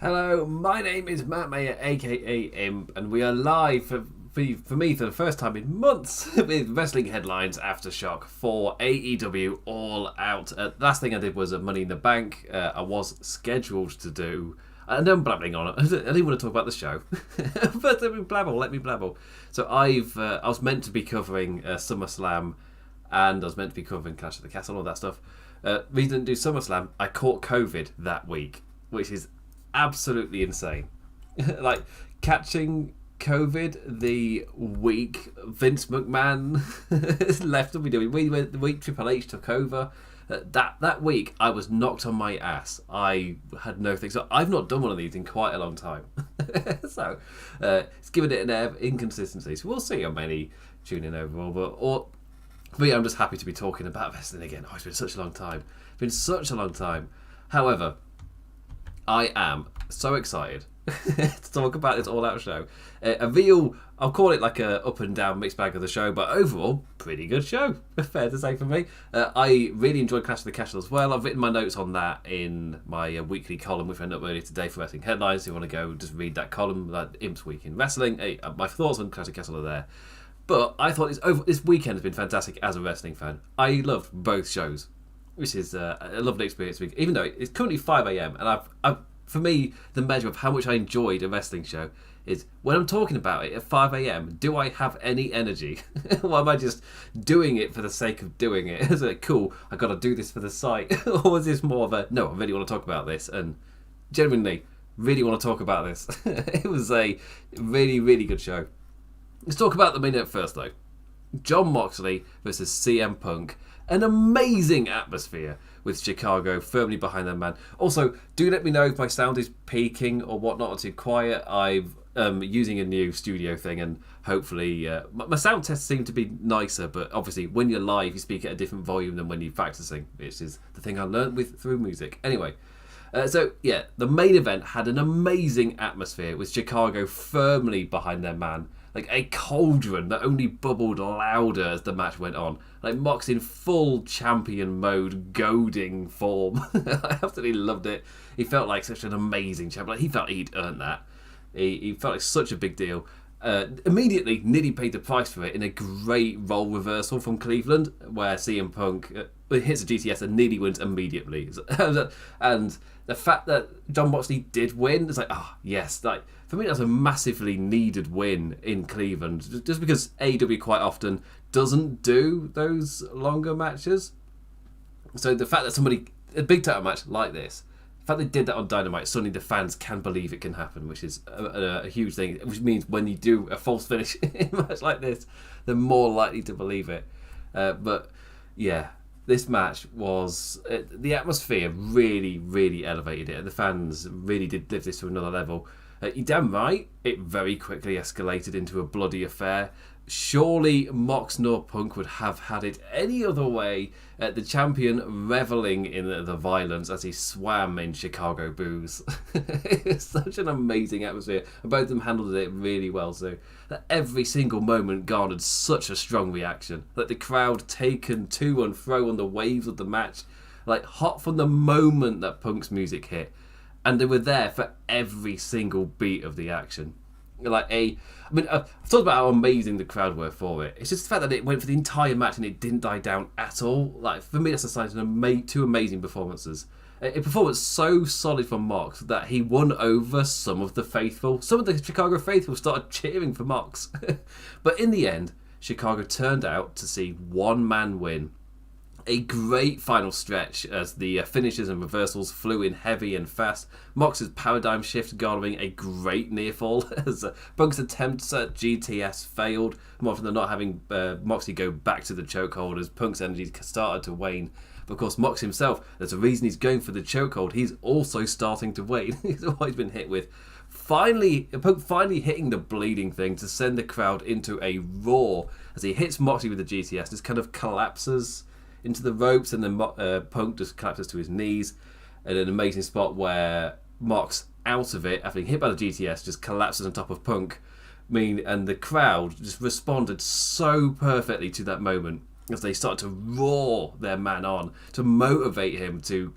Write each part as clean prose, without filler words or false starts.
Hello, my name is Matt Mayer, aka Imp, and we are live for me for the first time in months with wrestling headlines Aftershock for AEW All Out. Last thing I did was Money in the Bank. I was scheduled to do. I know I'm blabbering on it. I didn't want to talk about the show, but let me blabble. So I was meant to be covering SummerSlam, and I was meant to be covering Clash of the Castle, all that stuff. We didn't do SummerSlam. I caught COVID that week, which is absolutely insane. Like catching COVID the week Vince McMahon left to be doing. The week Triple H took over. That week I was knocked on my ass. I had no thing. So I've not done one of these in quite a long time. So it's given it an air of inconsistency. So we'll see how many tune in overall. For me, I'm just happy to be talking about wrestling again. Oh, it's been such a long time. However, I am so excited to talk about this All Out show. I'll call it like a up and down mixed bag of the show, but overall, pretty good show. Fair to say for me. I really enjoyed Clash of the Castle as well. I've written my notes on that in my weekly column, which I ended up earlier today for Wrestling Headlines. If you want to go just read that column, like Imp's Week in Wrestling, my thoughts on Clash of the Castle are there. But I thought this weekend has been fantastic as a wrestling fan. I loved both shows, which is a lovely experience. Even though it's currently 5 a.m. and I've for me, the measure of how much I enjoyed a wrestling show is when I'm talking about it at 5 a.m, do I have any energy? Or am I just doing it for the sake of doing it? Is it cool, I got to do this for the site? Or is this more of a, no, I really want to talk about this and genuinely really want to talk about this? It was a really, really good show. Let's talk about the main event first, though. Jon Moxley versus CM Punk. An amazing atmosphere with Chicago firmly behind their man. Also, do let me know if my sound is peaking or whatnot or too quiet. I'm using a new studio thing and hopefully my sound tests seem to be nicer, but obviously when you're live you speak at a different volume than when you're practicing, which is the thing I learned through music. Anyway, the main event had an amazing atmosphere with Chicago firmly behind their man. Like a cauldron that only bubbled louder as the match went on. Like Mox in full champion mode, goading form. I absolutely loved it. He felt like such an amazing champion. Like he felt he'd earned that. He felt like such a big deal. Immediately, nearly paid the price for it in a great role reversal from Cleveland, where CM Punk hits a GTS and nearly wins immediately. And the fact that Jon Moxley did win, it's like, yes. Like, for me, that's a massively needed win in Cleveland. Just because AEW quite often doesn't do those longer matches. So the fact that a big title match like this, the fact they did that on Dynamite, suddenly the fans can believe it can happen, which is a huge thing. Which means when you do a false finish in a match like this, they're more likely to believe it. But yeah, this match was... the atmosphere really, really elevated it. The fans really did lift this to another level. You're damn right, it very quickly escalated into a bloody affair. Surely Mox nor Punk would have had it any other way. The champion reveling in the violence as he swam in Chicago booze. It's such an amazing atmosphere. Both of them handled it really well too. Every single moment garnered such a strong reaction. Like the crowd taken to and fro on the waves of the match. Like hot from the moment that Punk's music hit. And they were there for every single beat of the action. I've talked about how amazing the crowd were for it. It's just the fact that it went for the entire match and it didn't die down at all. Like, for me, that's a sign of two amazing performances. A performance so solid from Mox that he won over some of the faithful. Some of the Chicago faithful started cheering for Mox. But in the end, Chicago turned out to see one man win. A great final stretch as the finishes and reversals flew in heavy and fast. Mox's paradigm shift garnering a great near fall as Punk's attempts at GTS failed, more often than not having Moxley go back to the chokehold as Punk's energy started to wane. But of course, Mox himself, there's a reason he's going for the chokehold. He's also starting to wane. He's always been hit with. Punk finally hitting the bleeding thing to send the crowd into a roar as he hits Moxley with the GTS. Just kind of collapses into the ropes, and then Punk just collapses to his knees at an amazing spot where Mox, out of it after being hit by the GTS, just collapses on top of Punk. And the crowd just responded so perfectly to that moment. as they start to roar their man on to motivate him to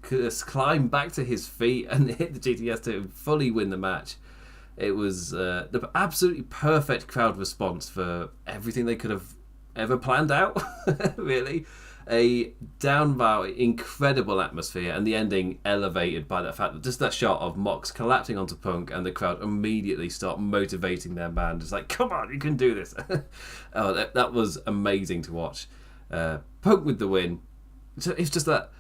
climb back to his feet and hit the GTS to fully win the match. It was the absolutely perfect crowd response for everything they could have ever planned out, really. A downvow, incredible atmosphere, and the ending elevated by the fact that just that shot of Mox collapsing onto Punk and the crowd immediately start motivating their man. Just like, come on, you can do this. Oh, that was amazing to watch. Punk with the win. So it's just that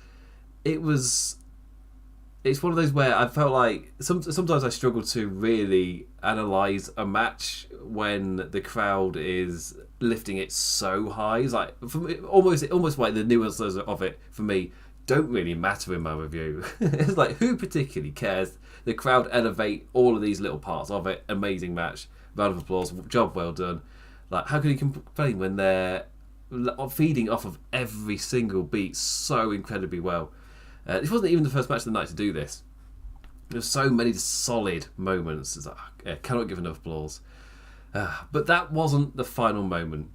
it's one of those where I felt like sometimes I struggle to really analyse a match when the crowd is lifting it so high. It's like for me, almost like the nuances of it for me don't really matter in my review. It's like, who particularly cares? The crowd elevate all of these little parts of it. Amazing match, round of applause, job well done. Like, how can you complain when they're feeding off of every single beat so incredibly well? This wasn't even the first match of the night to do this. There's so many solid moments. It's like, I cannot give enough applause. But that wasn't the final moment.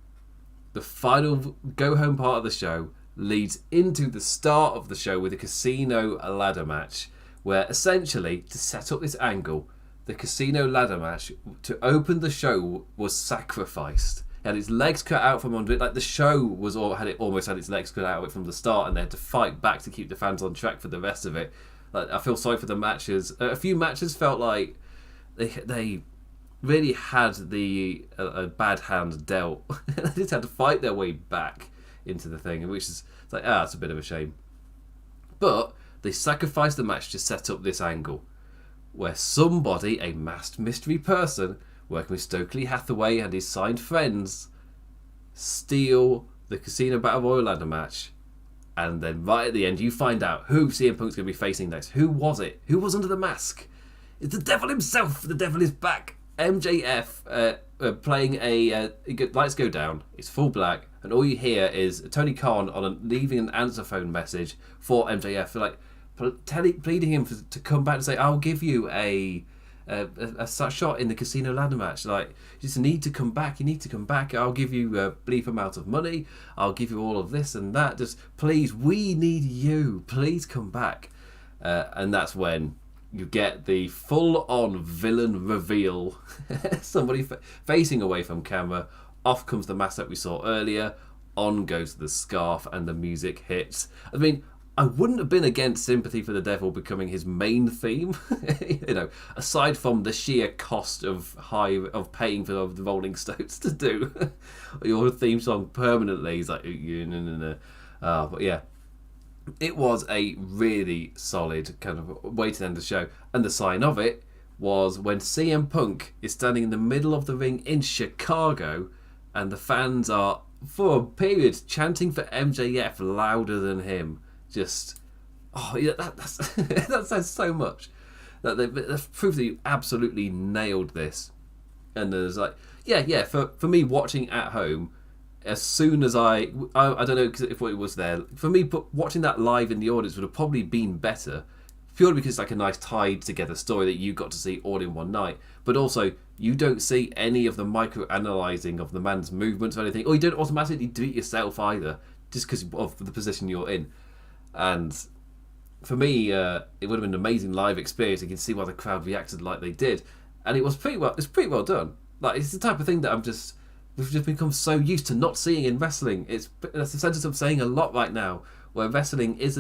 The final go-home part of the show leads into the start of the show with a casino ladder match, where essentially, to set up this angle, the casino ladder match to open the show was sacrificed. It had its legs cut out from under it. Like, the show almost had its legs cut out of it from the start, and they had to fight back to keep the fans on track for the rest of it. Like, I feel sorry for the matches. A few matches felt like they really had a bad hand dealt. They just had to fight their way back into the thing, which is like, it's a bit of a shame. But they sacrificed the match to set up this angle where somebody, a masked mystery person working with Stokely Hathaway and his signed friends, steal the Casino Battle Royal ladder match, and then right at the end you find out who CM Punk's going to be facing next. Who was it? Who was under the mask? It's the devil himself. The devil is back. MJF playing lights go down. It's full black, and all you hear is Tony Khan leaving an answer phone message for MJF, like pleading him to come back and say, "I'll give you a shot in the casino ladder match. Like, you just need to come back. You need to come back. I'll give you a bleep amount of money. I'll give you all of this and that. Just please, we need you. Please come back." And that's when you get the full-on villain reveal. Somebody facing away from camera. Off comes the mask that we saw earlier. On goes the scarf, and the music hits. I mean, I wouldn't have been against Sympathy for the Devil becoming his main theme. Aside from the sheer cost of paying for the Rolling Stones to do your theme song permanently. It's like, no. But yeah, it was a really solid kind of way to end the show. And the sign of it was when CM Punk is standing in the middle of the ring in Chicago, and the fans are, for a period, chanting for MJF louder than him. Just, that says so much. That's proof that you absolutely nailed this. And there's like, for me watching at home, as soon as I don't know if it was there, for me, but watching that live in the audience would have probably been better, purely because it's like a nice tied together story that you got to see all in one night. But also, you don't see any of the micro-analysing of the man's movements or anything, or you don't automatically do it yourself either, just because of the position you're in. And for me, it would have been an amazing live experience. You can see why the crowd reacted like they did, and it was pretty well done. Like, it's the type of thing that we've just become so used to not seeing in wrestling. That's the sentence I'm saying a lot right now, where wrestling it's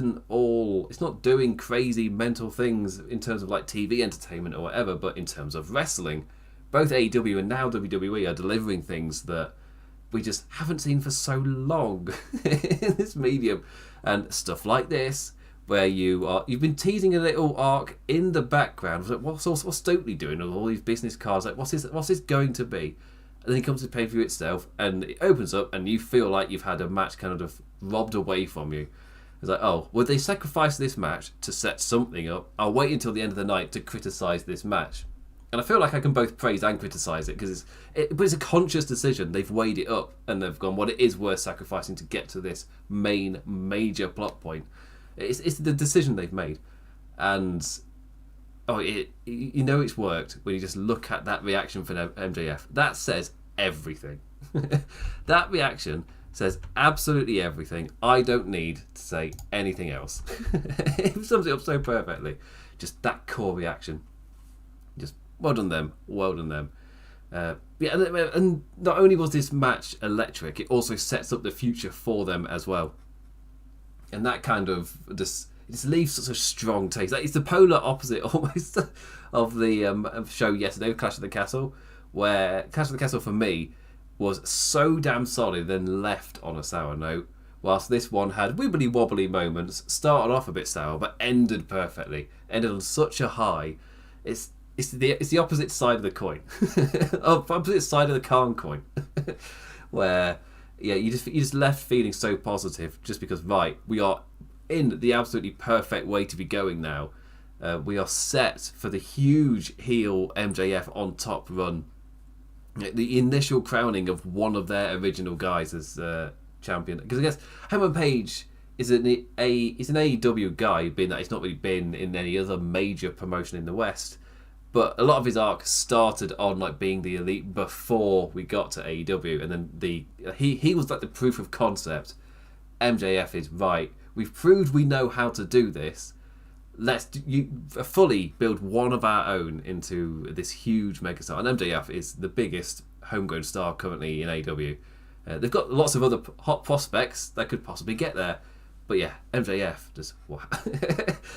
not doing crazy mental things in terms of like TV entertainment or whatever, but in terms of wrestling, both AEW and now WWE are delivering things that we just haven't seen for so long in this medium. And stuff like this, where you've been teasing a little arc in the background. Like, what's Stokely doing with all these business cards? Like, what's this going to be? And then he comes to pay-per-view itself, and it opens up, and you feel like you've had a match kind of robbed away from you. It's like, oh, would they sacrifice this match to set something up? I'll wait until the end of the night to criticise this match. And I feel like I can both praise and criticise it, because it's a conscious decision. They've weighed it up, and they've gone, well, it is worth sacrificing to get to this major plot point. It's the decision they've made. And it's worked when you just look at that reaction from MJF. That says everything. That reaction says absolutely everything. I don't need to say anything else. It sums it up so perfectly. Just that core reaction. Just well done them. Well done them. Yeah, and not only was this match electric, it also sets up the future for them as well. And that kind of just leaves such a strong taste. Like, it's the polar opposite almost of the show yesterday, Clash of the Castle, where Clash of the Castle for me was so damn solid, then left on a sour note, whilst this one had wibbly wobbly moments, started off a bit sour, but ended perfectly, ended on such a high. It's the opposite side of the coin, opposite side of the Khan coin, where you just left feeling so positive, just because we are in the absolutely perfect way to be going now. We are set for the huge heel MJF on top run, the initial crowning of one of their original guys as champion. Because I guess Hangman Page is an AEW guy, being that he's not really been in any other major promotion in the West. But a lot of his arc started on like being the elite before we got to AEW, and then he was like the proof of concept. MJF is right. We've proved we know how to do this. Let's fully build one of our own into this huge megastar. And MJF is the biggest homegrown star currently in AEW. They've got lots of other hot prospects that could possibly get there. But yeah, MJF just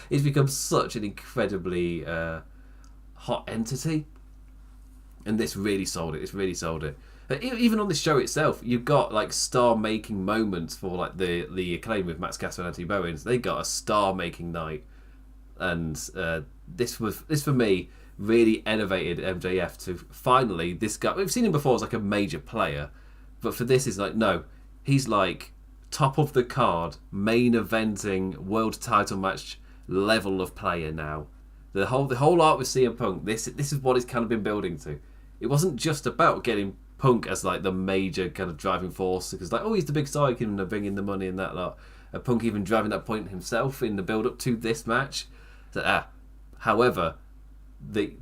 he's become such an incredibly hot entity, and this really sold it. It's really sold it. Even on the show itself, you've got like star-making moments for like the Acclaim with Max Caster and Anthony Bowens. They got a star-making night, and this for me really elevated MJF to finally this guy. We've seen him before as like a major player, but for this is like no, he's like top of the card, main eventing world title match level of player now. The whole arc with CM Punk, this is what it's kind of been building to. It wasn't just about getting Punk as like the major kind of driving force, because like, oh, he's the big star, he can bring in the money and that lot. Punk even driving that point himself in the build up to this match. However, the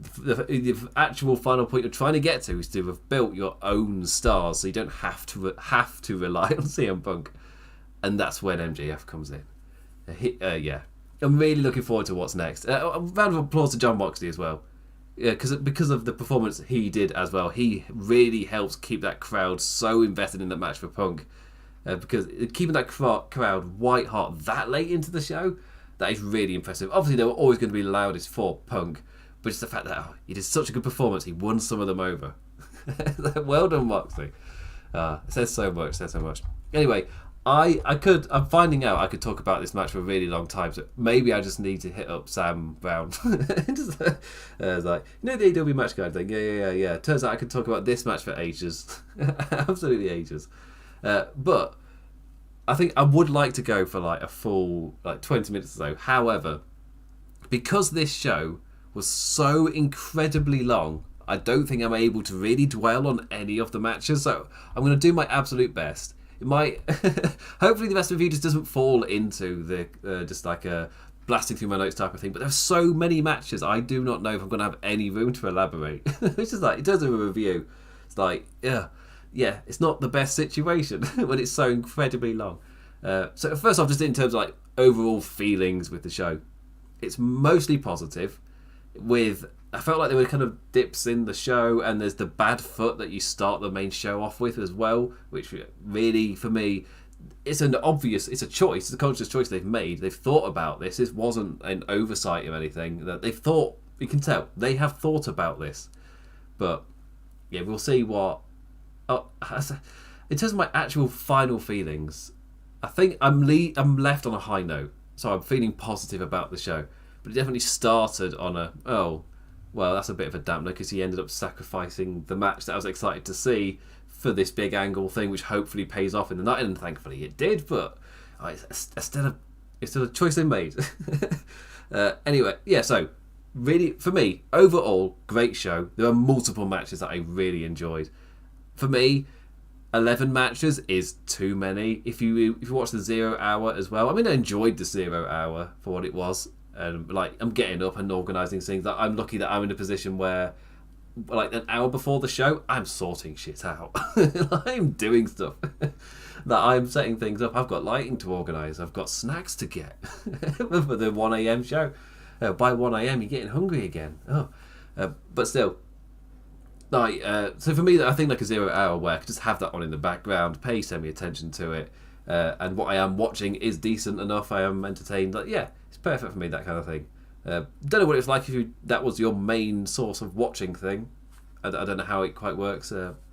actual final point you're trying to get to is to have built your own stars, so you don't have to rely on CM Punk, and that's when MJF comes in. Yeah. I'm really looking forward to what's next. A round of applause to Jon Moxley as well. Yeah, because of the performance he did as well. He really helps keep that crowd so invested in that match for Punk. Because keeping that crowd white hot that late into the show, that is really impressive. Obviously, they were always going to be loudest for Punk, but just the fact that he did such a good performance, he won some of them over. Well done, Moxley. It says so much. Anyway, I'm finding out I could talk about this match for a really long time, so maybe I just need to hit up Sam Brown. Just, like, the AEW match guide thing. Yeah. Turns out I could talk about this match for ages. Absolutely ages. But I think I would like to go for like a full 20 minutes or so. However, because this show was so incredibly long, I don't think I'm able to really dwell on any of the matches, so I'm going to do my absolute best. It might hopefully the best review just doesn't fall into the just like a blasting through my notes type of thing, but there's so many matches I do not know if I'm going to have any room to elaborate. It's just like, in terms of a review, it's like yeah, it's not the best situation when it's so incredibly long. So first off, just in terms of like overall feelings with the show, it's mostly positive. I felt like there were kind of dips in the show, and there's the bad foot that you start the main show off with as well, which really, for me, it's a choice. It's a conscious choice they've made. They've thought about this. This wasn't an oversight of anything. That they've thought, you can tell, they have thought about this. But, yeah, we'll see what... in terms of my actual final feelings, I think I'm left on a high note, so I'm feeling positive about the show. But it definitely started on well, that's a bit of a dampener because he ended up sacrificing the match that I was excited to see for this big angle thing, which hopefully pays off in the night, and thankfully it did. But it's still a choice they made. Anyway, yeah. So really, for me, overall, great show. There are multiple matches that I really enjoyed. For me, 11 matches is too many. If you watch the 0 hour as well, I mean, I enjoyed the 0 hour for what it was. And I'm getting up and organising things. I'm lucky that I'm in a position where, like, an hour before the show, I'm sorting shit out. I'm doing stuff. that I'm setting things up. I've got lighting to organise. I've got snacks to get for the 1 a.m. show. By 1 a.m. you're getting hungry again. But still, like, so for me, I think like a 0 hour where I could just have that on in the background, pay semi attention to it, and what I am watching is decent enough. I am entertained. Like, yeah, it's perfect for me, that kind of thing. Don't know what it's like if that was your main source of watching thing. I don't know how it quite works.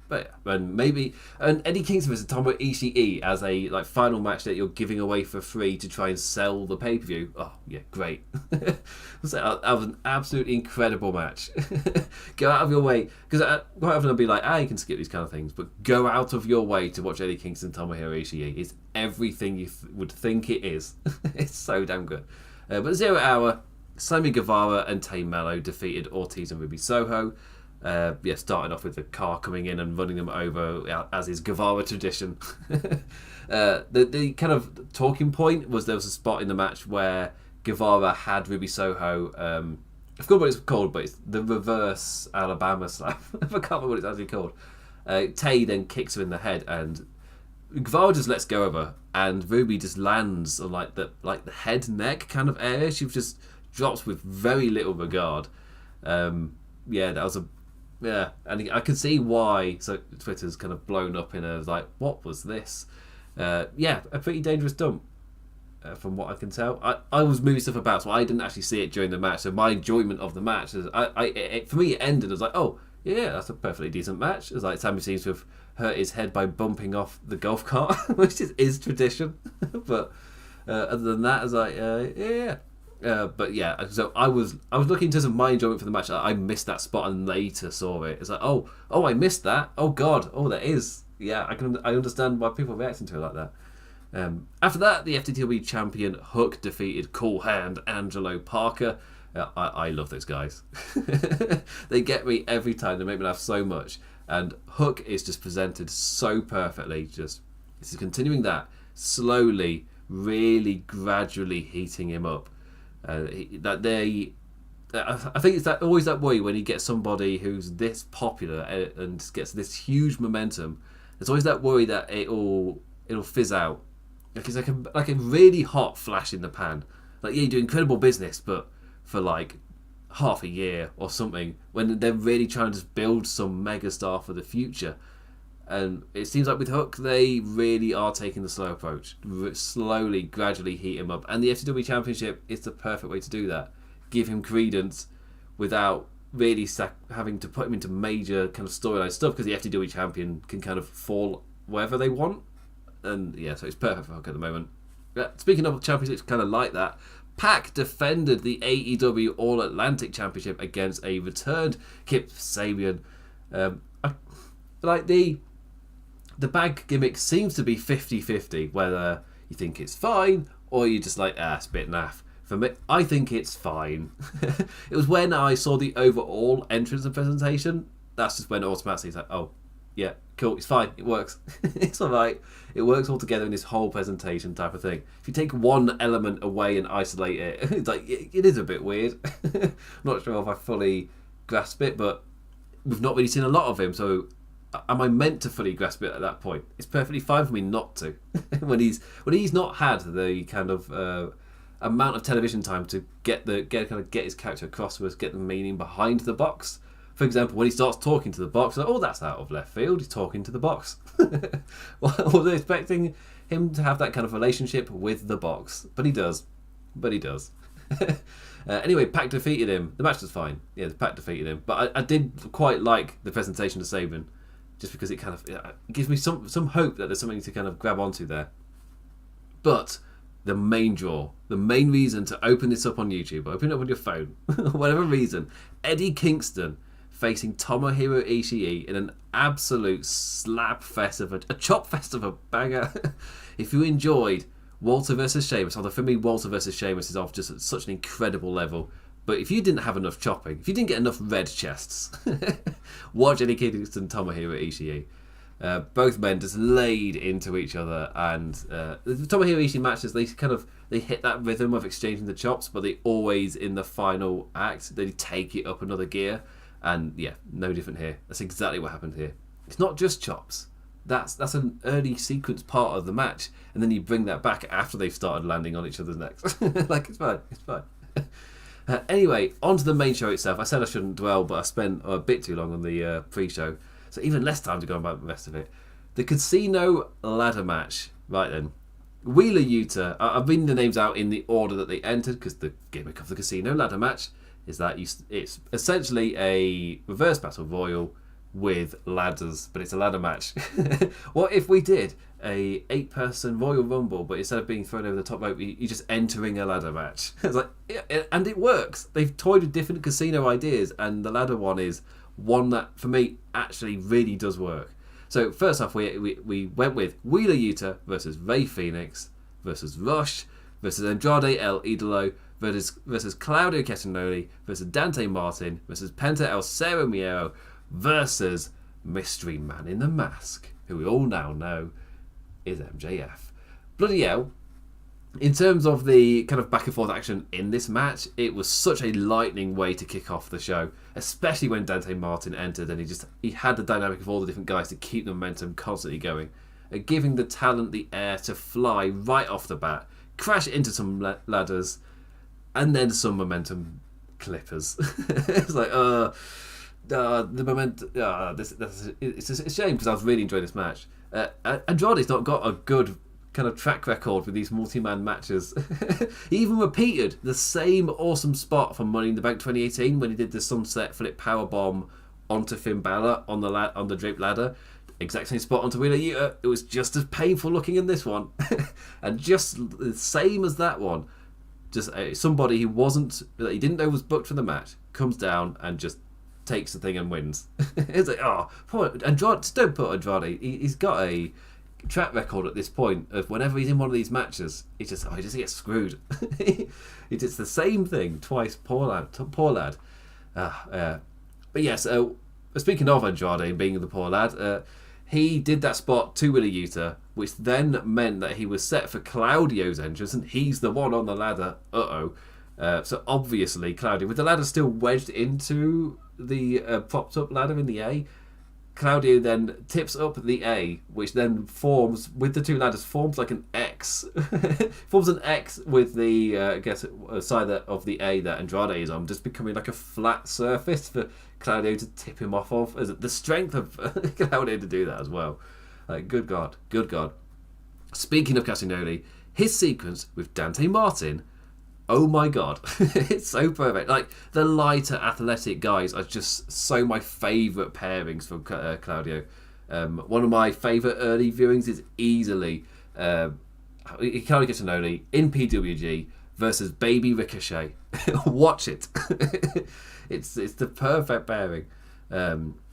But maybe Eddie Kingston versus Tomohiro Ishii as a like final match that you're giving away for free to try and sell the pay-per-view. Oh yeah, great! That was an absolutely incredible match. Go out of your way, because quite often I'll be like, you can skip these kind of things, but go out of your way to watch Eddie Kingston Tomohiro Ishii. It's everything you would think it is. It's so damn good. But 0 hour, Sammy Guevara and Tay Mello defeated Ortiz and Ruby Soho. Starting off with the car coming in and running them over, as is Guevara tradition. The kind of talking point was there was a spot in the match where Guevara had Ruby Soho. I forgot what it's called, but it's the reverse Alabama slap. I can't remember what it's actually called. Tay then kicks her in the head, and Guevara just lets go of her, and Ruby just lands on like the head neck kind of area. She just drops with very little regard. That was and I can see why. So Twitter's kind of blown up in a like, what was this? A pretty dangerous dump, from what I can tell. I was moving stuff about, so I didn't actually see it during the match. So my enjoyment of the match is, for me, it ended. I was like, oh yeah, that's a perfectly decent match. It's like Sammy seems to have hurt his head by bumping off the golf cart, which is tradition. But other than that, I was like, so I was looking in terms of my enjoyment for the match. I missed that spot and later saw it. It's like, oh, I missed that. Oh God, that is. Yeah, I understand why people are reacting to it like that. After that, the FTW champion Hook defeated Cool Hand Angelo Parker. I love those guys. They get me every time. They make me laugh so much. And Hook is just presented so perfectly. Just this is continuing that slowly, really gradually heating him up. I think it's always that way when you get somebody who's this popular and gets this huge momentum. There's always that worry that it'll fizz out. Like it's like a really hot flash in the pan. Like, yeah, you do incredible business, but for like half a year or something, when they're really trying to just build some megastar for the future. And it seems like with Hook, they really are taking the slow approach. Slowly, gradually heat him up. And the FTW Championship is the perfect way to do that. Give him credence without really having to put him into major kind of storyline stuff, because the FTW Champion can kind of fall wherever they want. And yeah, so it's perfect for Hook at the moment. Speaking of championships kind of like that, Pac defended the AEW All Atlantic Championship against a returned Kip Sabian. The bag gimmick seems to be 50-50, whether you think it's fine or you're just like, it's a bit naff. For me, I think it's fine. It was when I saw the overall entrance and presentation, that's just when automatically it's like, oh, yeah, cool, it's fine, it works. It's alright, it works all together in this whole presentation type of thing. If you take one element away and isolate it, it's like, it is a bit weird. I'm not sure if I fully grasp it, but we've not really seen a lot of him, so am I meant to fully grasp it at that point? It's perfectly fine for me not to. when he's not had the kind of amount of television time to get his character across to us, get the meaning behind the box. For example, when he starts talking to the box, like, that's out of left field. He's talking to the box. Well, I was expecting him to have that kind of relationship with the box, but he does. Anyway, Pac defeated him. The match was fine. Yeah, Pac defeated him, but I did quite like the presentation of Saban, just because it kind of gives me some hope that there's something to kind of grab onto there. But the main draw, the main reason to open this up on YouTube, open it up on your phone, whatever reason, Eddie Kingston facing Tomohiro Ishii in an absolute slap fest of a chop fest of a banger. If you enjoyed Walter versus Sheamus, although for me Walter versus Sheamus is off just at such an incredible level, but if you didn't have enough chopping, if you didn't get enough red chests, watch Eddie Kingston Tomohiro Ishii. Both men just laid into each other, and the Tomohiro Ishii matches, they hit that rhythm of exchanging the chops, but they always, in the final act, they take it up another gear. And yeah, no different here. That's exactly what happened here. It's not just chops. that's an early sequence part of the match, and then you bring that back after they've started landing on each other's necks. Like, it's fine. Anyway, on to the main show itself. I said I shouldn't dwell, but I spent a bit too long on the pre-show, so even less time to go about the rest of it. The Casino ladder match. Right then, Wheeler Yuta. I've reading the names out in the order that they entered, because the gimmick of the Casino ladder match is that it's essentially a reverse battle royal with ladders, but it's a ladder match. What if we did a 8-person Royal Rumble, but instead of being thrown over the top rope, you're just entering a ladder match? It's like, yeah, and it works. They've toyed with different casino ideas, and the ladder one is one that, for me, actually really does work. So first off, we went with Wheeler Yuta versus Rey Fénix versus Rush versus Andrade El Idolo versus Claudio Castagnoli versus Dante Martin versus Penta El Cero Miedo versus Mystery Man in the Mask, who we all now know is MJF. Bloody hell. In terms of the kind of back and forth action in this match, it was such a lightning way to kick off the show, especially when Dante Martin entered, and he had the dynamic of all the different guys to keep the momentum constantly going, giving the talent the air to fly right off the bat, crash into some ladders, and then some momentum clippers. It's like, the momentum. It's a shame, because I was really enjoying this match. Andrade's not got a good kind of track record with these multi-man matches. He even repeated the same awesome spot from Money in the Bank 2018 when he did the sunset flip powerbomb onto Finn Balor on the draped ladder. Exact same spot onto Wheeler Yuta. It was just as painful looking in this one, and just the same as that one. Just somebody that he didn't know was booked for the match comes down and just takes the thing and wins. It's like, oh, poor Andrade. Just don't put Andrade. He's got a track record at this point of whenever he's in one of these matches, he just gets screwed. He does the same thing twice. Poor lad. But yes, speaking of Andrade and being the poor lad, he did that spot to Wheeler Yuta, which then meant that he was set for Claudio's entrance, and he's the one on the ladder. So obviously Claudio, with the ladder still wedged into the propped up ladder in the A, Claudio then tips up the A, which then forms, with the two ladders, forms like an X. Forms an X with the, side of the A that Andrade is on, just becoming like a flat surface for Claudio to tip him off of. The strength of Claudio to do that as well. Good God. Speaking of Castagnoli, his sequence with Dante Martin, oh my God, it's so perfect. Like, the lighter athletic guys are just so my favourite pairings from Claudio. One of my favourite early viewings is easily Claudio Castagnoli in PWG versus Baby Ricochet. Watch it. It's the perfect pairing.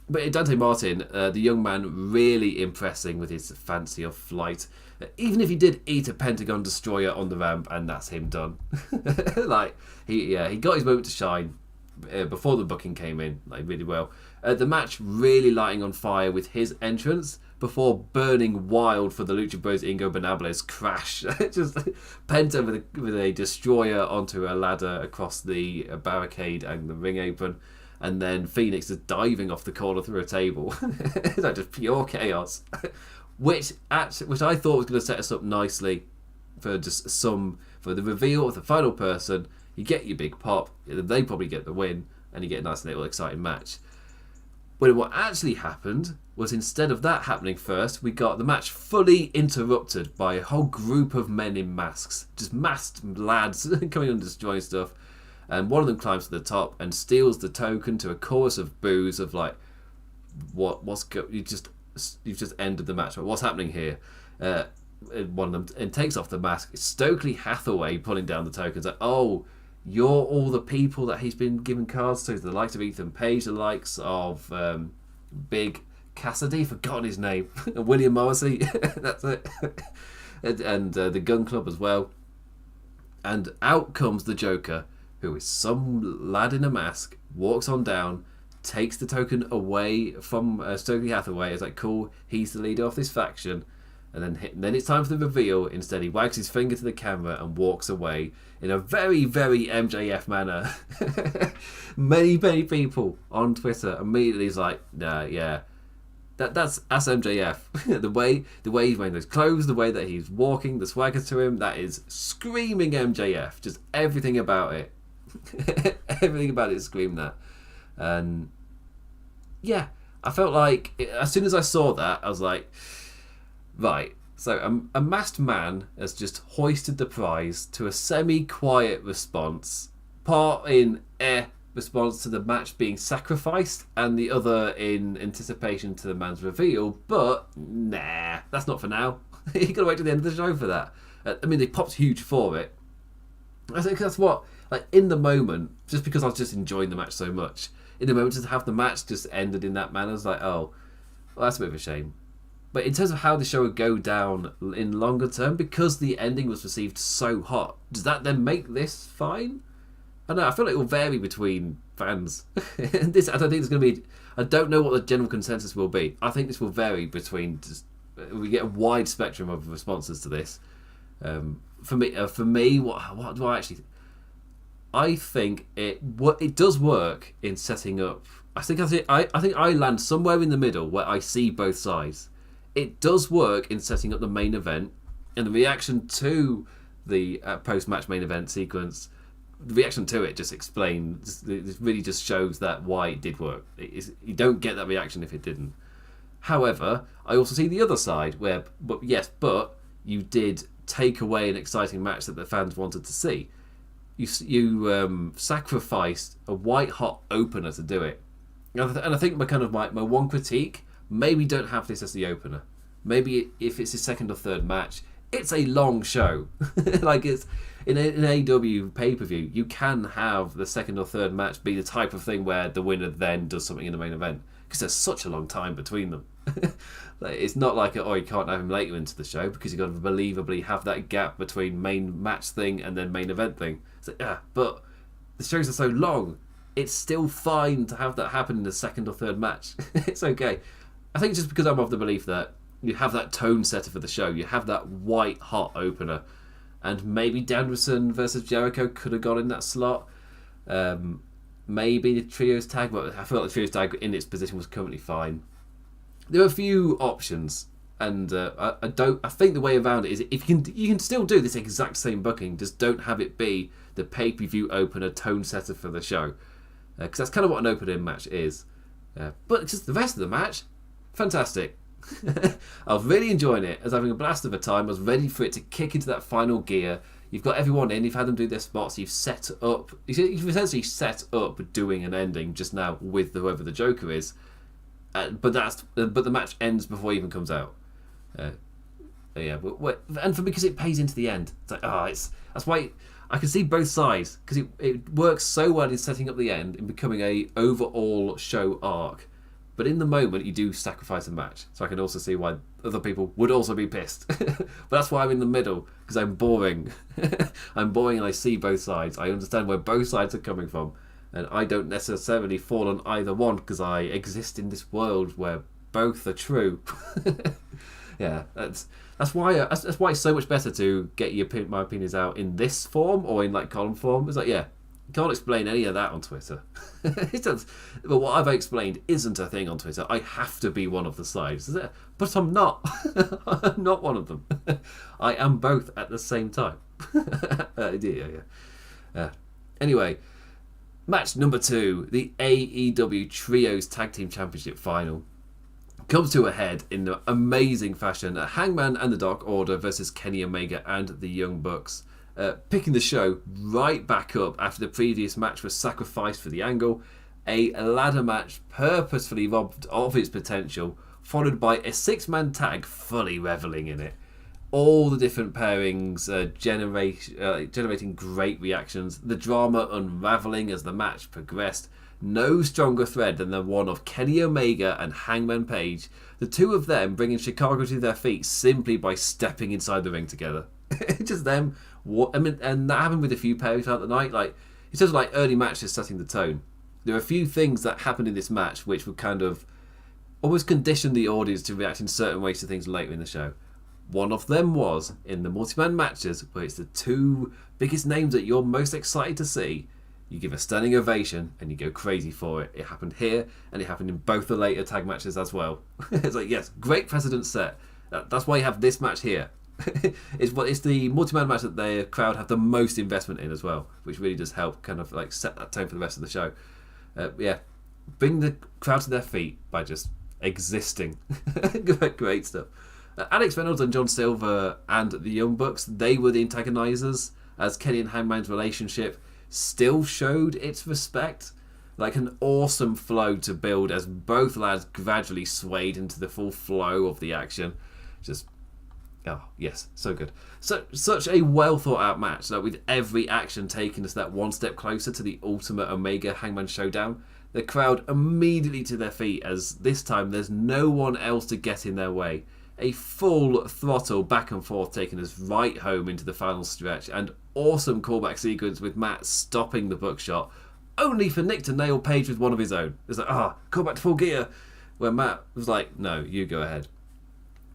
But Dante Martin, the young man, really impressing with his fancy of flight. Even if he did eat a Pentagon Destroyer on the ramp, and that's him done. He got his moment to shine before the booking came in, really well. The match really lighting on fire with his entrance before burning wild for the Lucha Bros Ingo Benables crash. Just Penta with a destroyer onto a ladder across the barricade and the ring apron. And then Fénix is diving off the corner through a table. It's like just pure chaos. Which I thought was going to set us up nicely for for the reveal of the final person. You get your big pop, they probably get the win, and you get a nice little exciting match. But what actually happened was, instead of that happening first, we got the match fully interrupted by a whole group of men in masks, just masked lads coming and destroying stuff. And one of them climbs to the top and steals the token to a chorus of boos of like, you've just ended the match. What's happening here? One of them and takes off the mask. It's Stokely Hathaway pulling down the tokens. Like, oh, you're all the people that he's been giving cards to, the likes of Ethan Page, the likes of Big Cassidy, forgotten his name, William Morrissey. That's it. And the Gun Club as well. And out comes the Joker, who is some lad in a mask, walks on down, takes the token away from Stokely Hathaway. It's like, cool, he's the leader of this faction. And then it's time for the reveal. Instead, he wags his finger to the camera and walks away in a very, very MJF manner. Many people on Twitter immediately is like, nah, yeah, That's MJF. the way he's wearing those clothes, the way that he's walking, the swagger to him, that is screaming MJF. Just everything about it. Everything about it is screaming that. And yeah, I felt like as soon as I saw that, I was like, right. So a masked man has just hoisted the prize to a semi-quiet response, part in response to the match being sacrificed, and the other in anticipation to the man's reveal. But nah, that's not for now. You gotta wait till the end of the show for that. I mean, they popped huge for it. I think that's what, like, in the moment, just because I was just enjoying the match so much, in the moment to have the match just ended in that manner, I was like, oh, well, that's a bit of a shame. But in terms of how the show would go down in longer term, because the ending was received so hot, does that then make this fine? I don't know, I feel like it will vary between fans. This, I don't think there's going to be... I don't know what the general consensus will be. I think this will vary between... we get a wide spectrum of responses to this. For me, what do I actually... I think it does work in setting up... I think I land somewhere in the middle where I see both sides. It does work in setting up the main event, and the reaction to the post-match main event sequence... The reaction to it just explains, it really just shows that why it did work. You don't get that reaction if it didn't. However, I also see the other side where, but you did take away an exciting match that the fans wanted to see. You sacrificed a white hot opener to do it. And I think my one critique, maybe don't have this as the opener. Maybe if it's his second or third match, it's a long show. Like it's in an AEW pay-per-view, you can have the second or third match be the type of thing where the winner then does something in the main event, because there's such a long time between them. Like, it's not like you can't have him later into the show, because you've got to believably have that gap between main match thing and then main event thing. It's like, but the shows are so long, it's still fine to have that happen in the second or third match. It's okay. I think just because I'm of the belief that you have that tone setter for the show, you have that white hot opener, and maybe Danielson versus Jericho could have gone in that slot. Maybe the trios tag, but I feel like the trios tag in its position was currently fine. There are a few options, and I think the way around it is if you can still do this exact same booking, just don't have it be the pay-per-view opener tone setter for the show, because that's kind of what an opening match is. But just the rest of the match, fantastic. I was really enjoying it. I was having a blast of a time. I was ready for it to kick into that final gear. You've got everyone in. You've had them do their spots. You've essentially set up doing an ending just now with whoever the Joker is. But the match ends before it even comes out. Because it pays into the end. It's like that's why I can see both sides, because it works so well in setting up the end and becoming a overall show arc. But in the moment, you do sacrifice a match. So I can also see why other people would also be pissed. But that's why I'm in the middle, because I'm boring. I'm boring and I see both sides. I understand where both sides are coming from. And I don't necessarily fall on either one, because I exist in this world where both are true. Yeah, that's why it's so much better to get my opinions out in this form or in like column form. It's like, yeah, you can't explain any of that on Twitter. But what I've explained isn't a thing on Twitter. I have to be one of the sides. But I'm not. I'm not one of them. I am both at the same time. Anyway, match number 2, the AEW Trios Tag Team Championship Final, comes to a head in amazing fashion. Hangman and the Dark Order versus Kenny Omega and the Young Bucks. Picking the show right back up after the previous match was sacrificed for the angle. A ladder match purposefully robbed of its potential, followed by a 6-man tag fully reveling in it. All the different pairings generating great reactions, the drama unraveling as the match progressed. No stronger thread than the one of Kenny Omega and Hangman Page, the two of them bringing Chicago to their feet simply by stepping inside the ring together. Just them. And that happened with a few pairings throughout the night. Like, in terms of like early matches setting the tone, there are a few things that happened in this match which would kind of almost condition the audience to react in certain ways to things later in the show. One of them was in the multi-man matches, where it's the two biggest names that you're most excited to see. you give a standing ovation and you go crazy for it. It happened here, and it happened in both the later tag matches as well. It's like, yes, great precedent set. That's why you have this match here. It's the multi-man match that the crowd have the most investment in as well, which really does help kind of like set that tone for the rest of the show. Bring the crowd to their feet by just existing. Great stuff. Alex Reynolds and John Silver and the Young Bucks, they were the antagonizers, as Kenny and Hangman's relationship still showed its respect. Like an awesome flow to build as both lads gradually swayed into the full flow of the action. Just, oh yes, so good. Such a well thought out match, like with every action taking us that one step closer to the ultimate Omega Hangman showdown. The crowd immediately to their feet, as this time there's no one else to get in their way. A full throttle back and forth taking us right home into the final stretch, and awesome callback sequence with Matt stopping the buckshot, only for Nick to nail Page with one of his own. It's like, callback to Full Gear, where Matt was like, no, you go ahead.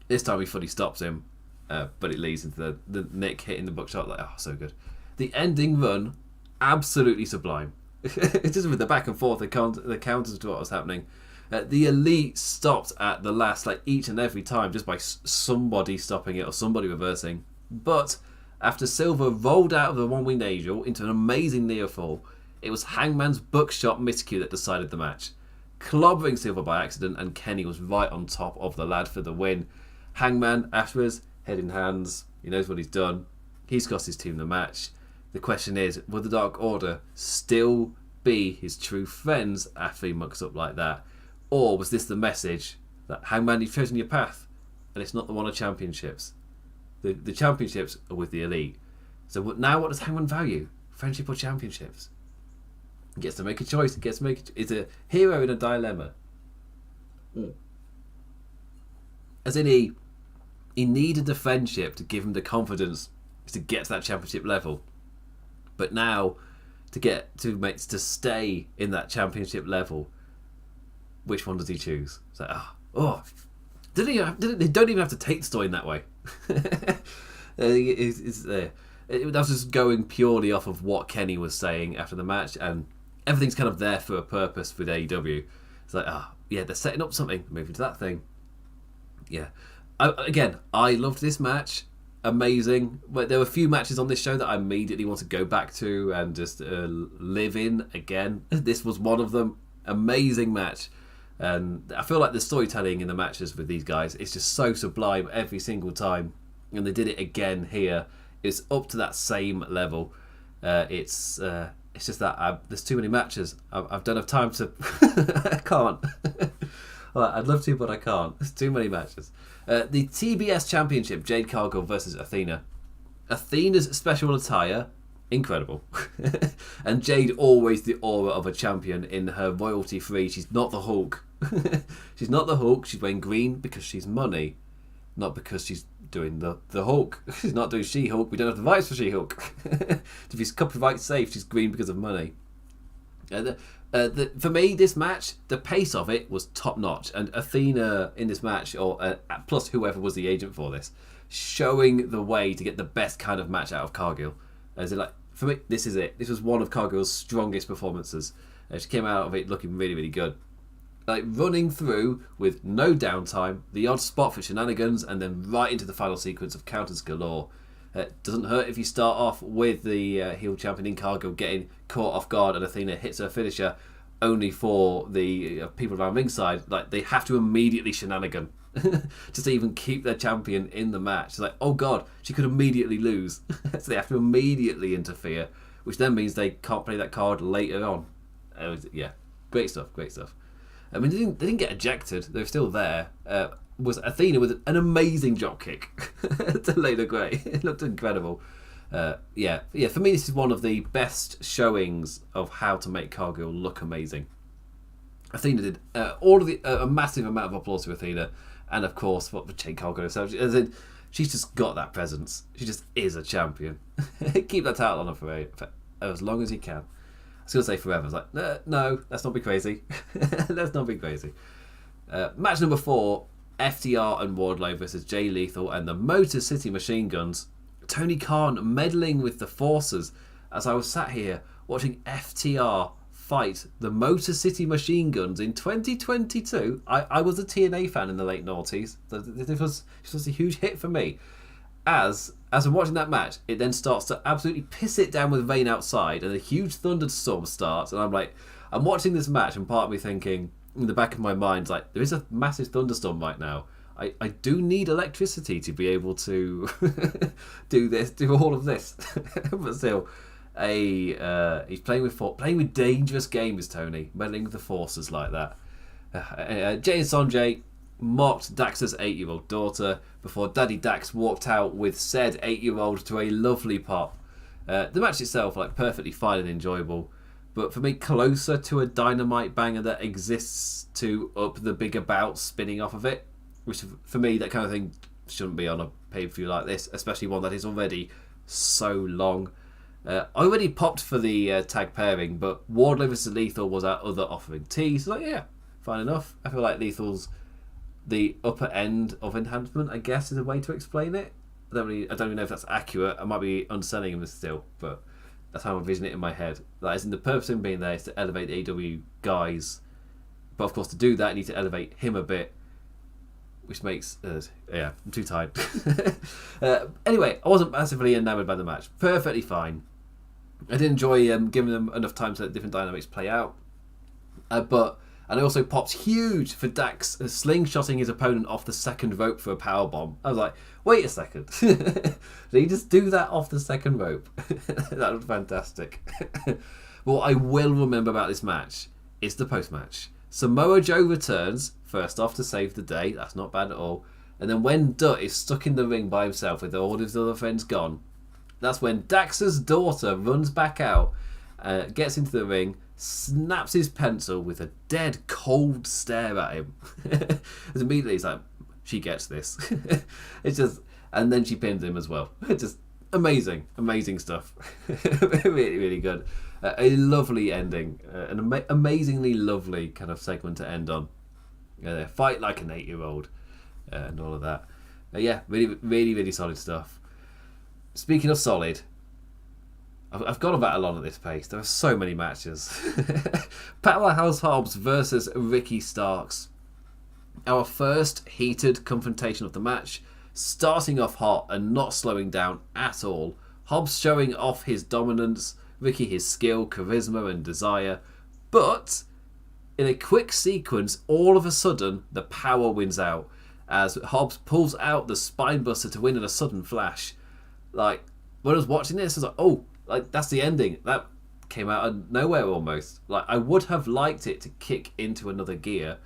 This time he fully stops him, but it leads into the Nick hitting the buckshot, like, so good. The ending run, absolutely sublime. It's just with the back and forth, the counters to what was happening. The Elite stopped at the last, like each and every time, just by somebody stopping it or somebody reversing. But after Silver rolled out of the one-winged angel into an amazing near fall, it was Hangman's buckshot miscue that decided the match, clobbering Silver by accident, and Kenny was right on top of the lad for the win. Hangman afterwards, head in hands, he knows what he's done. He's cost his team the match. The question is, will the Dark Order still be his true friends after he mucks up like that? Or was this the message that, Hangman, you've chosen your path, and it's not the one of championships? The championships are with the Elite. So now what does Hangman value? Friendship or championships? He gets to make a choice. It's a hero in a dilemma. As in, he needed the friendship to give him the confidence to get to that championship level. But now, to stay in that championship level, which one does he choose? It's like, they don't even have to take the story in that way. That was just going purely off of what Kenny was saying after the match, and everything's kind of there for a purpose with AEW. It's like, they're setting up something, moving to that thing. Yeah. I loved this match. Amazing. But there were a few matches on this show that I immediately want to go back to and just live in again. This was one of them. Amazing match. And I feel like the storytelling in the matches with these guys is just so sublime every single time. And they did it again here. It's up to that same level. It's just that there's too many matches. I don't have time to... I can't. I'd love to, but I can't. There's too many matches. The TBS Championship, Jade Cargill versus Athena. Athena's special attire, incredible. And Jade always the aura of a champion in her royalty free. She's not the Hulk. She's not the Hulk. She's wearing green because she's money, not because she's doing the Hulk. She's not doing She-Hulk. We don't have the rights for She-Hulk. To be copyright safe, she's green because of money. For me, this match, the pace of it was top notch, and Athena in this match, or plus whoever was the agent for this, showing the way to get the best kind of match out of Cargill. As in, like, for me, this is it. This was one of Cargill's strongest performances. She came out of it looking really, really good. Like, running through with no downtime, the odd spot for shenanigans, and then right into the final sequence of counters galore. Doesn't hurt if you start off with the heel champion in Cargill getting caught off guard and Athena hits her finisher, only for the people around ringside, like, they have to immediately shenanigan just to even keep their champion in the match. It's like, oh god, she could immediately lose. So they have to immediately interfere, which then means they can't play that card later on. Great stuff. I mean, they didn't get ejected. They're still there. Was Athena with an amazing drop kick to Layla Gray. It looked incredible. For me, this is one of the best showings of how to make Cargill look amazing. Athena did a massive amount of applause to Athena, and of course, what Jade Cargill herself. She's just got that presence. She just is a champion. Keep that title on her for as long as you can. I was going to say forever. I was like, no, let's not be crazy. Let's not be crazy. Match number 4, FTR and Wardlow versus Jay Lethal and the Motor City Machine Guns. Tony Khan meddling with the forces as I was sat here watching FTR fight the Motor City Machine Guns in 2022. I was a TNA fan in the late noughties. This was a huge hit for me. As I'm watching that match, it then starts to absolutely piss it down with rain outside, and a huge thunderstorm starts, and I'm watching this match, and part of me thinking, in the back of my mind, like, there is a massive thunderstorm right now. I do need electricity to be able to do all of this. But still, he's playing with dangerous games, Tony, meddling with the forces like that. Jay and Sonjay mocked Dax's 8-year-old daughter before Daddy Dax walked out with said 8-year-old to a lovely pop. The match itself, like, perfectly fine and enjoyable, but for me, closer to a Dynamite banger that exists to up the bigger bouts spinning off of it, which for me, that kind of thing shouldn't be on a pay-per-view like this, especially one that is already so long. I already popped for the tag pairing, but Wardlow vs Lethal was our other offering tease. So, like, yeah, fine enough. I feel like Lethal's the upper end of enhancement, I guess, is a way to explain it. I don't even know if that's accurate. I might be underselling him still, but that's how I'm envisioning it in my head. That is, the purpose of him being there is to elevate the AEW guys, but of course to do that, you need to elevate him a bit, which makes I'm too tired. Anyway, I wasn't massively enamoured by the match. Perfectly fine. I did enjoy giving them enough time to let different dynamics play out, and I also popped huge for Dax slingshotting his opponent off the second rope for a powerbomb. I was like, wait a second. Did he just do that off the second rope? That was fantastic. What I will remember about this match is the post-match. Samoa Joe returns, first off to save the day. That's not bad at all. And then when Dutt is stuck in the ring by himself with all his other friends gone, that's when Dax's daughter runs back out, gets into the ring, snaps his pencil with a dead cold stare at him. As immediately he's like, she gets this. It's just, and then she pins him as well. Just amazing stuff. Really, really good. A lovely ending, an amazingly lovely kind of segment to end on. Fight like an 8-year-old, and all of that. Yeah, really, really, really solid stuff. Speaking of solid, I've gone about a lot at this pace. There are so many matches. Powerhouse Hobbs versus Ricky Starks. Our first heated confrontation of the match, starting off hot and not slowing down at all. Hobbs showing off his dominance, Ricky his skill, charisma and desire. But in a quick sequence, all of a sudden, the power wins out as Hobbs pulls out the spinebuster to win in a sudden flash. Like, when I was watching this, I was like, oh, like, that's the ending. That came out of nowhere almost. Like, I would have liked it to kick into another gear,